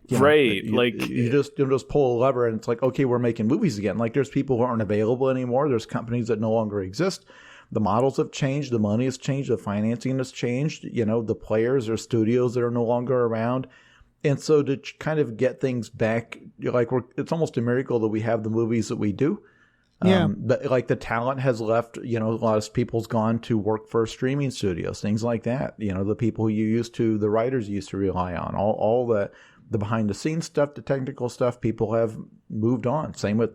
You just pull a lever and it's like, okay, we're making movies again. Like there's people who aren't available anymore. There's companies that no longer exist. The models have changed. The money has changed. The financing has changed. The players or studios that are no longer around. And so to kind of get things back, it's almost a miracle that we have the movies that we do. But like the talent has left, a lot of people's gone to work for streaming studios, things like that. The people the writers you used to rely on, all the behind the scenes stuff, the technical stuff, people have moved on. Same with,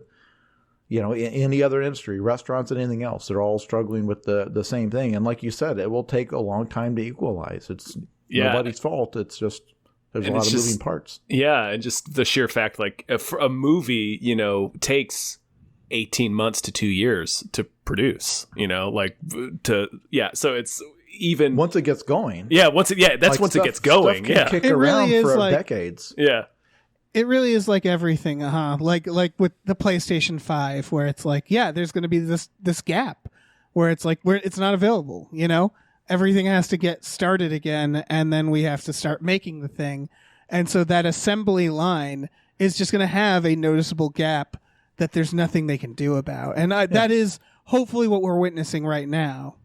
in any other industry, restaurants and anything else, they're all struggling with the same thing. And like you said, it will take a long time to equalize. It's nobody's fault. It's just, there's a lot of moving parts. Yeah. And just the sheer fact, like a movie, takes 18 months to 2 years to produce, so it's even once it gets going. Once it gets going. Kick around really for decades. Yeah. It really is like everything, like with the PlayStation 5, where it's like, there's going to be this gap where it's like where it's not available. Everything has to get started again, and then we have to start making the thing, and so that assembly line is just going to have a noticeable gap that there's nothing they can do about, and that is hopefully what we're witnessing right now.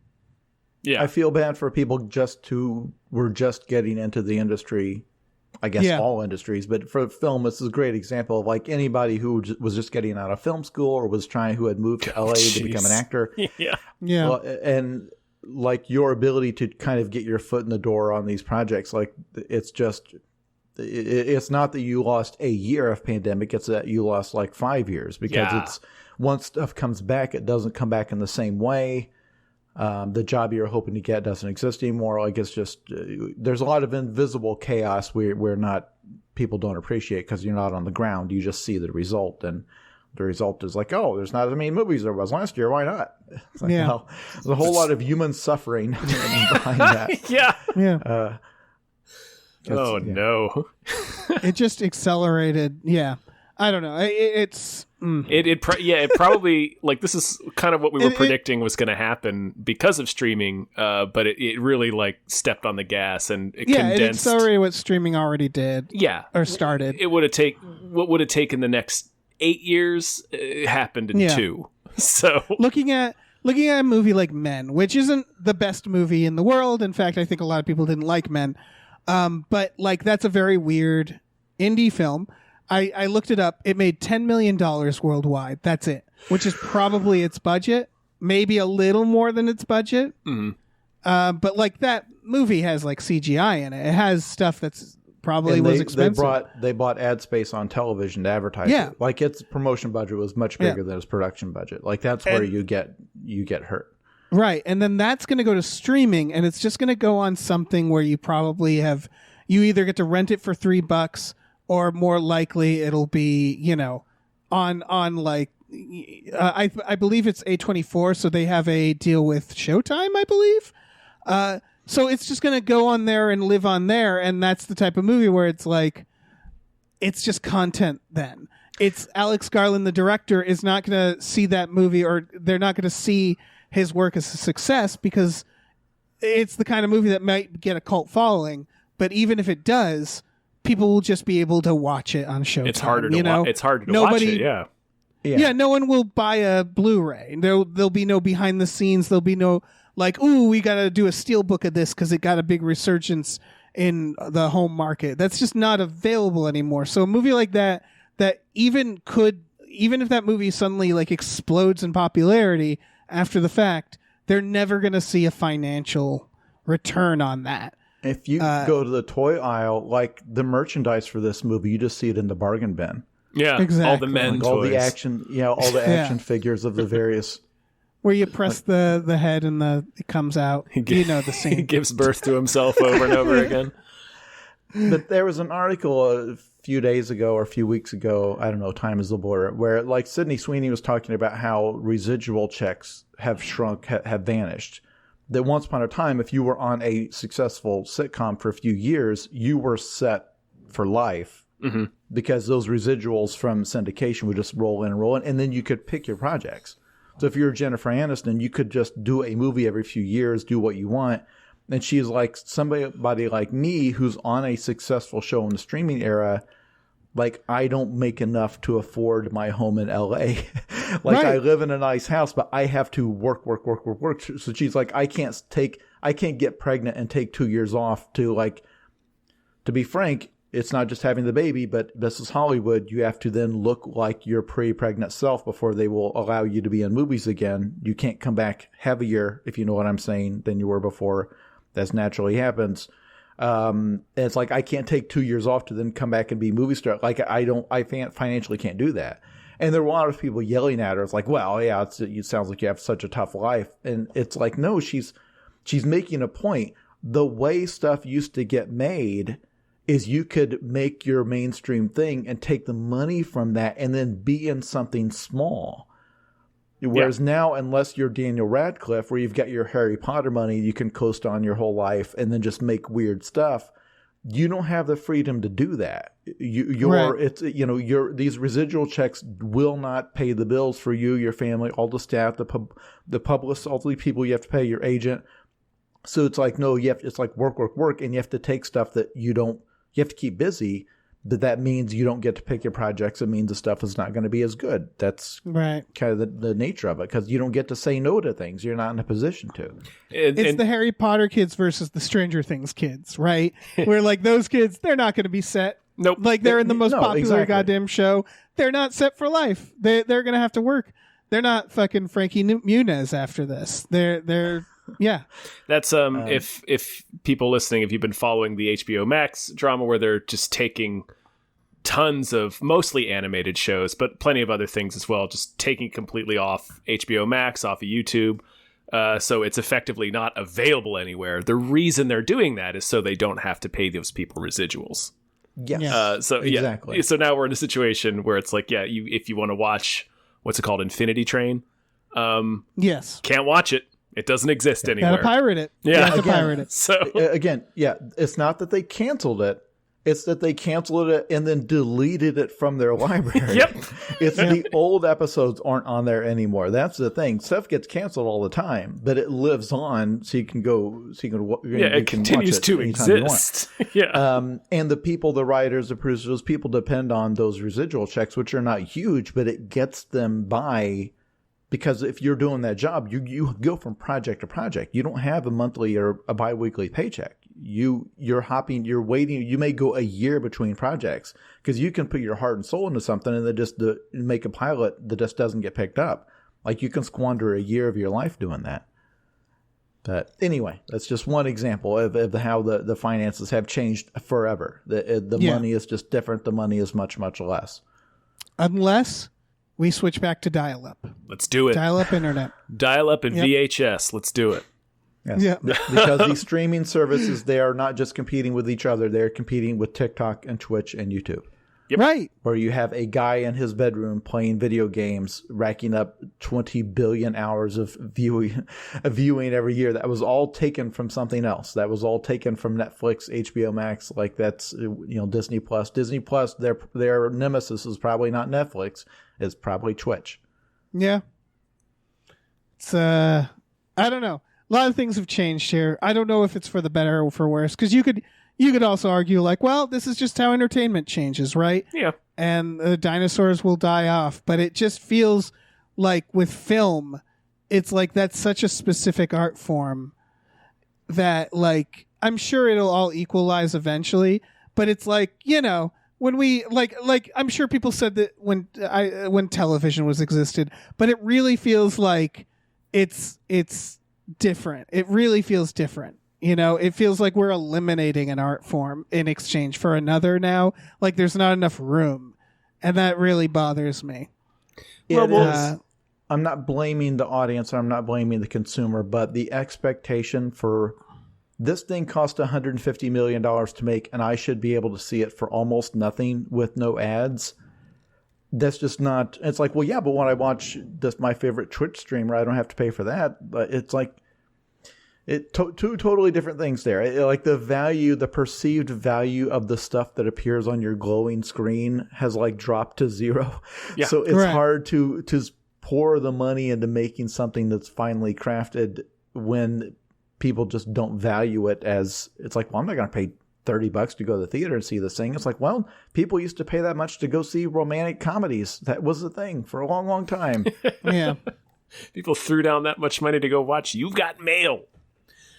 Yeah, I feel bad for people who were just getting into the industry. I guess all industries, but for film, this is a great example of like anybody who was just getting out of film school or who had moved to LA to become an actor. Yeah. Well, and like your ability to kind of get your foot in the door on these projects, like it's not that you lost a year of pandemic, it's that you lost like 5 years because it's once stuff comes back, it doesn't come back in the same way. The job you're hoping to get doesn't exist anymore. Like it's just there's a lot of invisible chaos where people don't appreciate because you're not on the ground. You just see the result, and the result is like, oh, there's not as many movies there was last year. Why not? It's like, well, there's a whole lot of human suffering behind that. Yeah. No. It just accelerated. Yeah. I don't know. It probably like this is kind of what we were predicting was going to happen because of streaming, but it really like stepped on the gas and it condensed. It accelerated what streaming already did. Yeah, or started. It would have what would have taken the next 8 years happened in 2. So looking at a movie like Men, which isn't the best movie in the world. In fact, I think a lot of people didn't like Men, but like that's a very weird indie film. I looked it up. It made $10 million worldwide. That's it, which is probably its budget, maybe a little more than its budget. Mm-hmm. But like that movie has like CGI in it. It has stuff that's probably was expensive. They bought ad space on television to advertise it. Like its promotion budget was much bigger than its production budget. Like that's where you get hurt. Right. And then that's going to go to streaming, and it's just going to go on something where you probably you either get to rent it for $3 or more likely it'll be, on like, I believe it's A24, so they have a deal with Showtime, I believe. So it's just going to go on there and live on there, and that's the type of movie where it's like, it's just content then. It's Alex Garland, the director, is not going to see that movie, or they're not going to see his work as a success because it's the kind of movie that might get a cult following, but even if it does, people will just be able to watch it on Showtime. It's harder to watch it. Yeah. No one will buy a Blu-ray. There'll be no behind the scenes. There'll be no like, ooh, we got to do a steelbook of this because it got a big resurgence in the home market. That's just not available anymore. So a movie like that even if that movie suddenly like explodes in popularity after the fact, they're never going to see a financial return on that. If you go to the toy aisle, like the merchandise for this movie, you just see it in the bargain bin. Yeah, exactly. All the men like toys. All the action, all the action figures of the various. Where you press the head and it comes out. The scene. He gives birth to himself over and over again. But there was an article a few days ago or a few weeks ago, I don't know, time is a blur, where like Sydney Sweeney was talking about how residual checks have shrunk, have vanished. That once upon a time, if you were on a successful sitcom for a few years, you were set for life because those residuals from syndication would just roll in, and then you could pick your projects. So if you're Jennifer Aniston, you could just do a movie every few years, do what you want. And she's like somebody like me who's on a successful show in the streaming era. Like, I don't make enough to afford my home in LA. Like, I live in a nice house, but I have to work. So she's like, I can't get pregnant and take 2 years off to be frank, it's not just having the baby, but this is Hollywood. You have to then look like your pre-pregnant self before they will allow you to be in movies again. You can't come back heavier, if you know what I'm saying, than you were before. That naturally happens. And it's like, I can't take 2 years off to then come back and be movie star. Like, I financially can't do that. And there were a lot of people yelling at her. It's like, well, yeah, it sounds like you have such a tough life. And it's like, no, she's making a point. The way stuff used to get made is you could make your mainstream thing and take the money from that and then be in something small. Whereas now, unless you're Daniel Radcliffe, where you've got your Harry Potter money, you can coast on your whole life and then just make weird stuff. You don't have the freedom to do that. These residual checks will not pay the bills for you, your family, all the staff, the publicists, all the people you have to pay, your agent. So it's like, no, it's like work, and you have to take stuff that you have to keep busy. But that means you don't get to pick your projects. It means the stuff is not going to be as good. That's kind of the nature of it, because you don't get to say no to things. You're not in a position to. It's the Harry Potter kids versus the Stranger Things kids, right? Where like those kids, they're not going to be set. Nope. Like they're in the most popular goddamn show. They're not set for life. They're going to have to work. They're not fucking Frankie Muniz after this. They're yeah. That's if people listening, if you've been following the HBO Max drama where they're just taking tons of mostly animated shows, but plenty of other things as well, just taking completely off HBO Max, off of YouTube. So it's effectively not available anywhere. The reason they're doing that is so they don't have to pay those people residuals. Yes. Exactly. Yeah. So now we're in a situation where it's like, if you want to watch, what's it called? Infinity Train. Yes. Can't watch it. It doesn't exist anywhere. Gotta pirate it. Yeah. Pirate it. So again, it's not that they canceled it. It's that they canceled it and then deleted it from their library. Yep. It's the old episodes aren't on there anymore. That's the thing. Stuff gets canceled all the time, but it lives on, so you can go. It continues to exist. And the people, the writers, the producers, people depend on those residual checks, which are not huge, but it gets them by. Because if you're doing that job, you go from project to project. You don't have a monthly or a biweekly paycheck. You're hopping, you're waiting. You may go a year between projects because you can put your heart and soul into something and then just make a pilot that just doesn't get picked up. Like, you can squander a year of your life doing that. But anyway, that's just one example of how the finances have changed forever. The money is just different. The money is much, much less. Unless we switch back to dial-up. Let's do it. Dial-up internet. Dial-up and VHS. Let's do it. Yes. Yeah. Because these streaming services, they are not just competing with each other. They're competing with TikTok and Twitch and YouTube. Yep. Right. Where you have a guy in his bedroom playing video games, racking up 20 billion hours of viewing every year. That was all taken from something else. That was all taken from Netflix, HBO Max. Like, that's, Disney Plus. Disney Plus, their nemesis is probably not Netflix. It's probably Twitch. Yeah. It's, I don't know. A lot of things have changed here. I don't know if it's for the better or for worse, because you could also argue like, well, this is just how entertainment changes, right? Yeah. And the dinosaurs will die off, but it just feels like with film, it's like that's such a specific art form that, like, I'm sure it'll all equalize eventually, but it's like, when we like I'm sure people said that when television was existed, but it really feels like it's different. It really feels different. It feels like we're eliminating an art form in exchange for another now. Like, there's not enough room, and that really bothers me. I'm not blaming the audience, I'm not blaming the consumer, but the expectation for this thing cost $150 million to make, and I should be able to see it for almost nothing with no ads. That's just not. It's like, well, yeah, but when I watch my favorite Twitch streamer, I don't have to pay for that. But it's like two totally different things there. Like the perceived value of the stuff that appears on your glowing screen has like dropped to zero. Yeah. So it's hard to pour the money into making something that's finely crafted when people just don't value it as. It's like, well, I'm not going to pay $30 to go to the theater and see this thing. It's like, well, people used to pay that much to go see romantic comedies. That was the thing for a long, long time. Yeah. People threw down that much money to go watch You've Got Mail.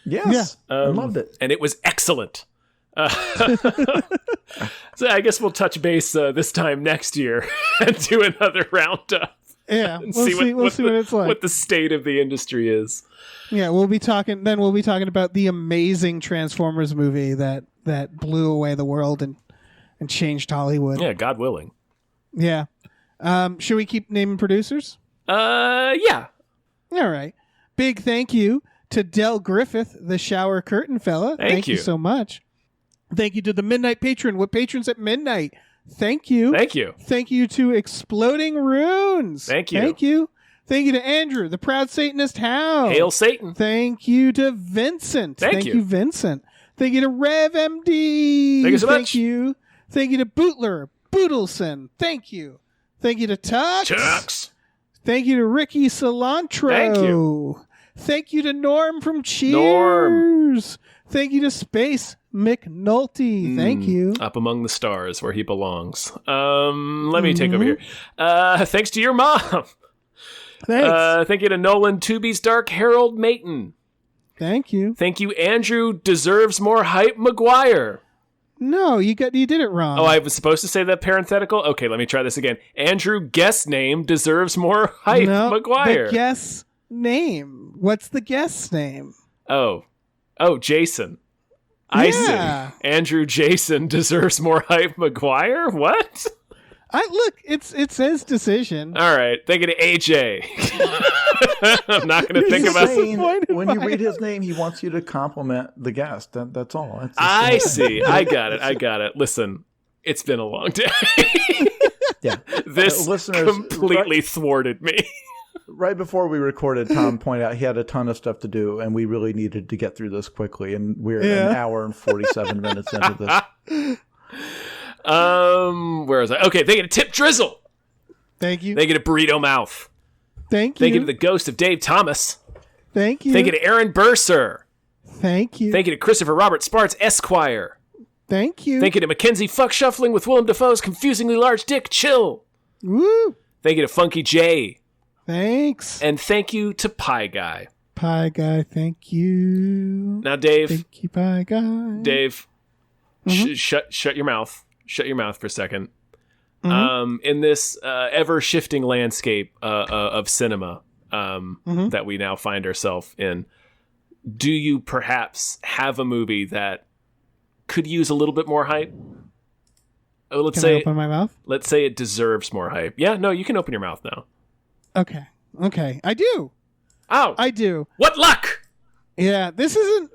Yes. I loved it. And it was excellent. So I guess we'll touch base this time next year and do another roundup. Yeah. And We'll see what it's like. What the state of the industry is. Yeah, we'll be talking about the amazing Transformers movie that blew away the world and changed Hollywood. Yeah, God willing. Yeah. Should we keep naming producers? Yeah. All right. Big thank you to Del Griffith, the shower curtain fella. Thank you so much. Thank you to the Midnight Patron with patrons at midnight. Thank you. Thank you. Thank you to Exploding Runes. Thank you. Thank you. Thank you to Andrew, the Proud Satanist How. Hail Satan. Thank you to Vincent. Thank you. Vincent. Thank you to Rev MD. Thank you so much. Thank you. Thank you to Bootler, Boodleson. Thank you. Thank you to Tux. Thank you to Ricky Cilantro. Thank you. Thank you to Norm from Cheers. Norm. Thank you to Space McNulty. Thank you. Up among the stars where he belongs. Let me take over here. Thanks to your mom. Thanks. Thank you to Nolan Tooby's Dark Harold Mayton. Thank you. Thank you, Andrew Deserves More Hype McGuire. No, you did it wrong. Oh, I was supposed to say that parenthetical? Okay, let me try this again. Andrew guest name Deserves More Hype McGuire. The guest name. What's the guest name? Oh, Jason. I see. Andrew Jason Deserves More Hype McGuire? What? Look, it says decision. All right. Thank you to AJ. I'm not going to think about it. When you read his name, he wants you to compliment the guest. That's all. I see. I got it. Listen, it's been a long day. Yeah. This completely thwarted me. Right before we recorded, Tom pointed out he had a ton of stuff to do, and we really needed to get through this quickly. And we're an hour and 47 minutes into this. Where is I? Okay, thank you to Tip Drizzle. Thank you. Thank you to Burrito Mouth. Thank you. Thank you to the Ghost of Dave Thomas. Thank you. Thank you to Aaron Burser. Thank you. Thank you to Christopher Robert Sparts Esquire. Thank you. Thank you to Mackenzie Fuck Shuffling with Willem Dafoe's confusingly large dick. Chill. Woo. Thank you to Funky J. Thanks. And thank you to Pie Guy. Pie Guy, thank you. Now, Dave. Thank you, Pie Guy. Dave, shut your mouth. Shut your mouth for a second. Mm-hmm. In this ever-shifting landscape of cinema that we now find ourselves in, do you perhaps have a movie that could use a little bit more hype? Can I open my mouth? Let's say it deserves more hype. Yeah, no, you can open your mouth now. Okay. I do. Oh, I do. What luck? Yeah, this isn't.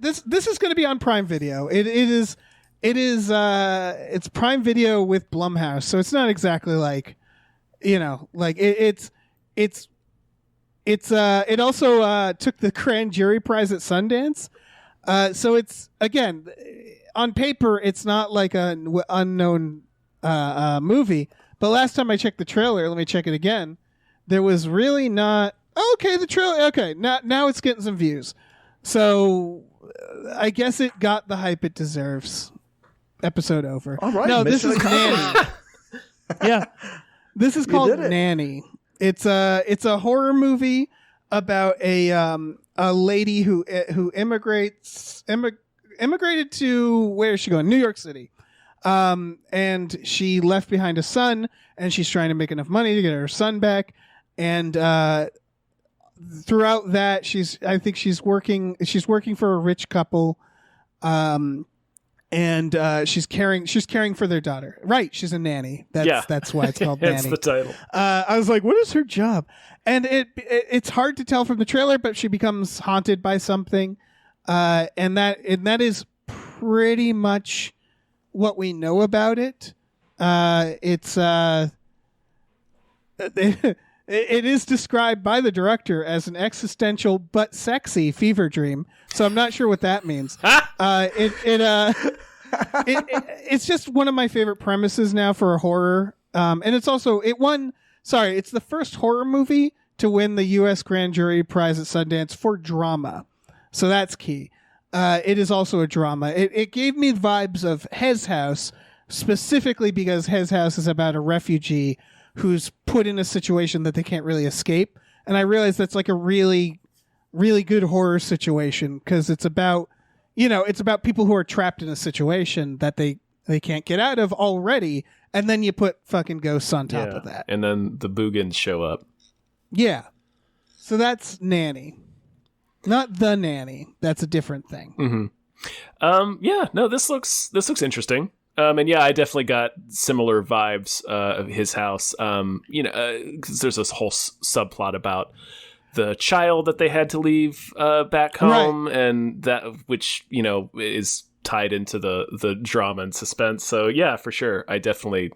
This is going to be on Prime Video. It's Prime Video with Blumhouse, so it's not exactly like, it also took the Grand Jury Prize at Sundance. So it's, again, on paper, it's not like an unknown movie. But last time I checked the trailer, let me check it again. There was really not. Okay, the trailer. Okay, now it's getting some views. So I guess it got the hype it deserves. Episode over. All right. No, this is Nanny. Yeah, this is called Nanny. It's a horror movie about a lady who immigrated to, where is she going? New York City. And she left behind a son, and she's trying to make enough money to get her son back. And throughout that, she's working for a rich couple. And she's caring for their daughter. Right, she's a nanny. That's why it's called Nanny. That's the title. I was like, what is her job? And it's hard to tell from the trailer, but she becomes haunted by something. and that is pretty much what we know about it. It's it is described by the director as an existential but sexy fever dream. So I'm not sure what that means. It's just one of my favorite premises now for a horror. And it's also it's the first horror movie to win the U.S. Grand Jury Prize at Sundance for drama. So that's key. It is also a drama. It gave me vibes of Hez House, specifically because Hez House is about a refugee who's put in a situation that they can't really escape. And I realized that's like a really, really good horror situation because it's about people who are trapped in a situation that they can't get out of already. And then you put fucking ghosts on top of that. And then the Boogans show up. Yeah. So that's Nanny. Not The Nanny. That's a different thing. Mm-hmm. This looks interesting. And yeah, I definitely got similar vibes of His House. Because there's this whole subplot about the child that they had to leave back home, right. And that which is tied into the drama and suspense. So yeah, for sure, I definitely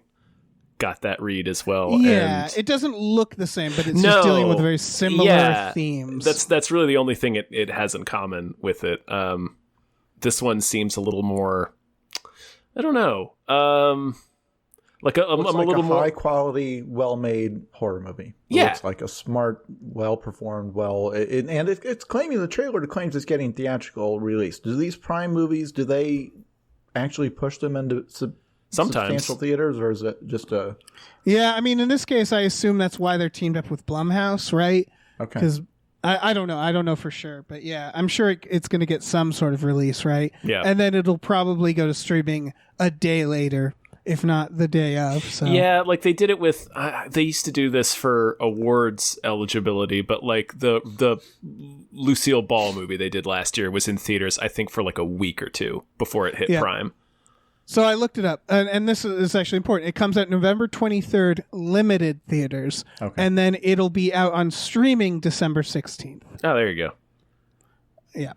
got that read as well. Yeah, and it doesn't look the same, but it's just dealing with very similar themes. That's really the only thing it has in common with it. This one seems a little more. I don't know. Like a little more high quality, well made horror movie. Yeah, it's like a smart, well performed, it's claiming the trailer claims it's getting theatrical release. Do these Prime movies? Do they actually push them into substantial theaters, or is it just a? Yeah, I mean, in this case, I assume that's why they're teamed up with Blumhouse, right? Okay. Because I don't know. I don't know for sure. But yeah, I'm sure it's going to get some sort of release, right? Yeah. And then it'll probably go to streaming a day later, if not the day of. So. Yeah, like they did it with... they used to do this for awards eligibility, but like the Lucille Ball movie they did last year was in theaters, I think, for like a week or two before it hit Prime. So I looked it up, and this is actually important. It comes out November 23rd, limited theaters, and then it'll be out on streaming December 16th. Oh, there you go. Yeah,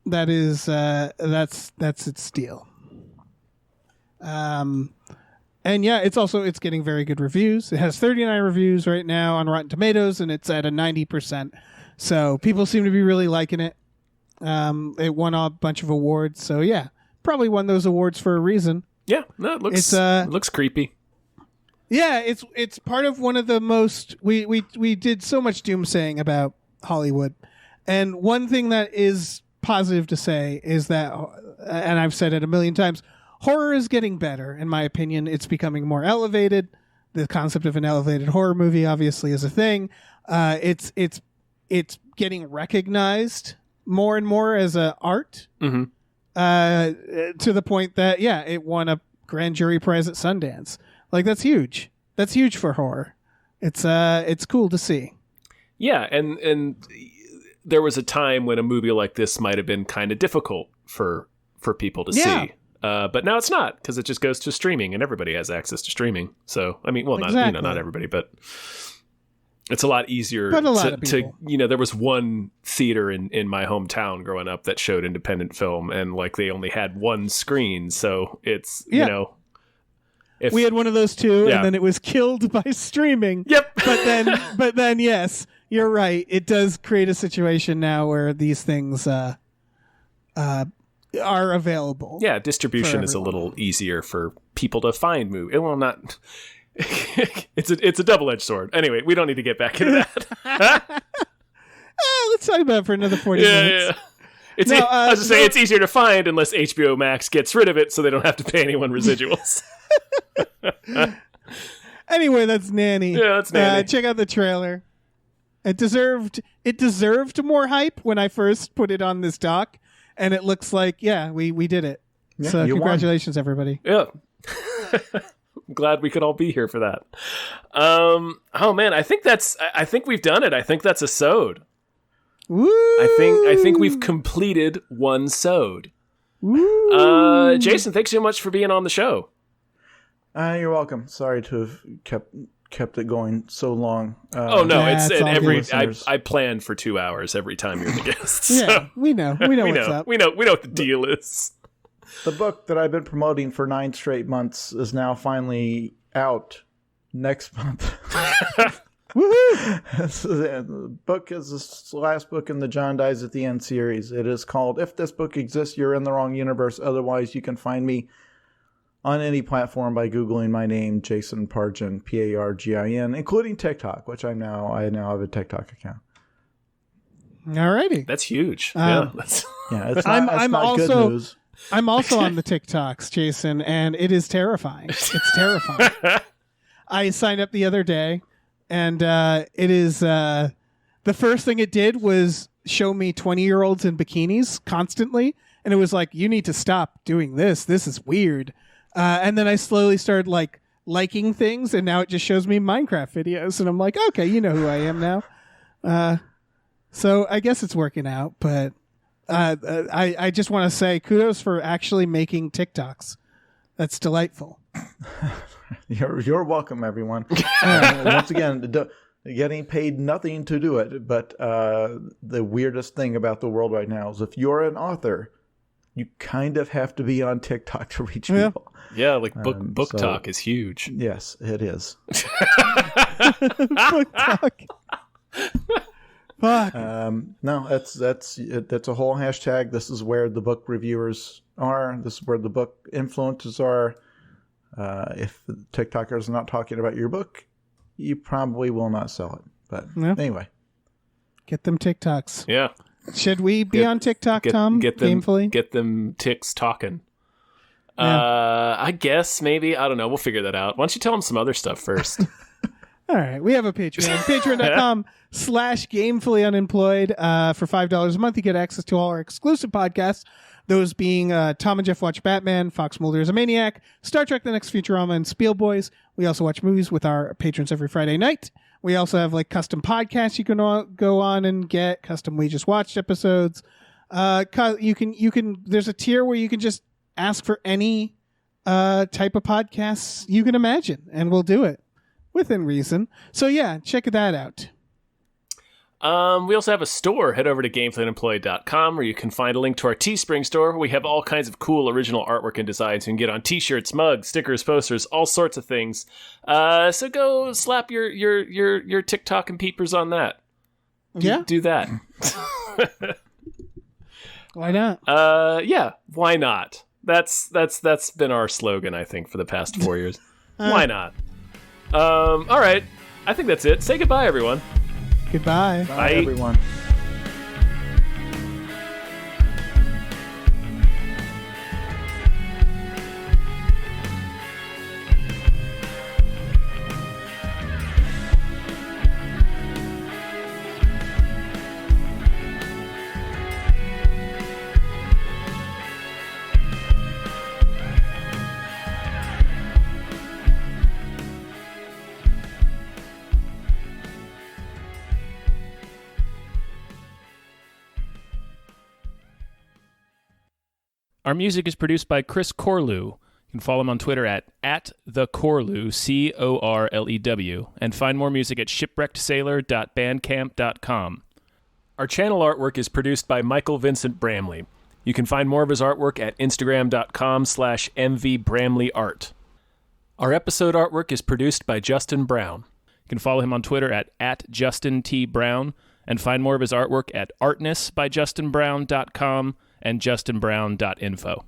that is that's its deal. And yeah, it's getting very good reviews. It has 39 reviews right now on Rotten Tomatoes, and it's at a 90%. So people seem to be really liking it. It won a bunch of awards, so yeah. Probably won those awards for a reason. Yeah, no, it looks creepy. Yeah, it's part of one of the most we did so much doomsaying about Hollywood, and one thing that is positive to say is that, and I've said it a million times, horror is getting better. In my opinion, it's becoming more elevated. The concept of an elevated horror movie obviously is a thing. It's getting recognized more and more as a art. Mm-hmm. To the point that it won a grand jury prize at Sundance. Like that's huge. That's huge for horror. It's cool to see. Yeah, and there was a time when a movie like this might have been kind of difficult for people to see. But now it's not, because it just goes to streaming and everybody has access to streaming. So I mean, well, not everybody, but it's a lot easier to there was one theater in my hometown growing up that showed independent film, and like they only had one screen. So it's, if we had one of those too, and then it was killed by streaming. Yep. But then yes, you're right. It does create a situation now where these things are available. Yeah. Distribution is a little easier for people to find movies. Well, not... it's a double-edged sword. Anyway, we don't need to get back into that. Let's talk about it for another 40 minutes. Yeah. I was just saying, it's easier to find unless HBO Max gets rid of it, so they don't have to pay anyone residuals. Anyway, that's Nanny. Yeah, that's Nanny. Check out the trailer. It deserved more hype when I first put it on this doc, and it looks like we did it. Yeah, so congratulations, everybody. Yeah. Glad we could all be here for that. Oh man, I think we've done it. I think that's a sode. Woo! I think we've completed one sode. Jason, thanks so much for being on the show. You're welcome. Sorry to have kept kept it going so long. Oh no, Yeah, it's it's all every. good. I planned for 2 hours every time you're the guest. So Yeah, we know what's up. We know what the deal is. The book that I've been promoting for 9 straight months is now finally out next month. Woohoo! The book is the last book in the John Dies at the End series. It is called If This Book Exists, You're in the Wrong Universe. Otherwise, you can find me on any platform by Googling my name, Jason Pargin, Pargin, including TikTok, which I now have a TikTok account. Alrighty. That's huge. Um, It's I'm not good also- news. I'm also on the TikToks, Jason, and it is terrifying. It's terrifying. I signed up the other day, and it is the first thing it did was show me 20-year-olds in bikinis constantly, and it was like, you need to stop doing this. This is weird. And then I slowly started liking things, and now it just shows me Minecraft videos, and I'm like, okay, you know who I am now. So I guess it's working out, but I just want to say kudos for actually making TikToks. That's delightful. You're welcome, everyone. Once again, getting paid nothing to do it, but the weirdest thing about the world right now is if you're an author, you kind of have to be on TikTok to reach people. Yeah, like book talk is huge. Yes, it is. Book talk. Fuck. No, that's a whole hashtag. This is where the book reviewers are. This is where the book influencers are. If the TikTokers are not talking about your book, you probably will not sell it. But anyway. Get them TikToks. Yeah. Should we be on TikTok, Tom? Get them, Gamefully? Get them ticks talking. Yeah. I guess maybe. I don't know. We'll figure that out. Why don't you tell them some other stuff first? All right. We have a Patreon. Patreon.com/gamefullyunemployed. For $5 a month, you get access to all our exclusive podcasts. Those being Tom and Jeff Watch Batman, Fox Mulder is a Maniac, Star Trek The Next Futurama, and Spiel Boys. We also watch movies with our patrons every Friday night. We also have custom podcasts you can go on and get, custom We Just Watched episodes. You can there's a tier where you can just ask for any type of podcasts you can imagine, and we'll do it within reason. So yeah, check that out. We also have a store. Head over to gamefullyunemployed.com where you can find a link to our Teespring store. We have all kinds of cool original artwork and designs you can get on t-shirts, mugs, stickers, posters, all sorts of things. So go slap your TikTok and peepers on that. Yeah. Do that. Why not? Yeah, why not? That's been our slogan, I think, for the past 4 years. Why not? All right. I think that's it. Say goodbye, everyone. Goodbye. Bye, everyone. Our music is produced by Chris Corlew. You can follow him on Twitter at @thecorlew, Corlew, and find more music at shipwreckedsailor.bandcamp.com. Our channel artwork is produced by Michael Vincent Bramley. You can find more of his artwork at instagram.com/mvbramleyart. Our episode artwork is produced by Justin Brown. You can follow him on Twitter at @JustinTBrown and find more of his artwork at artnessbyjustinbrown.com and justinbrown.info.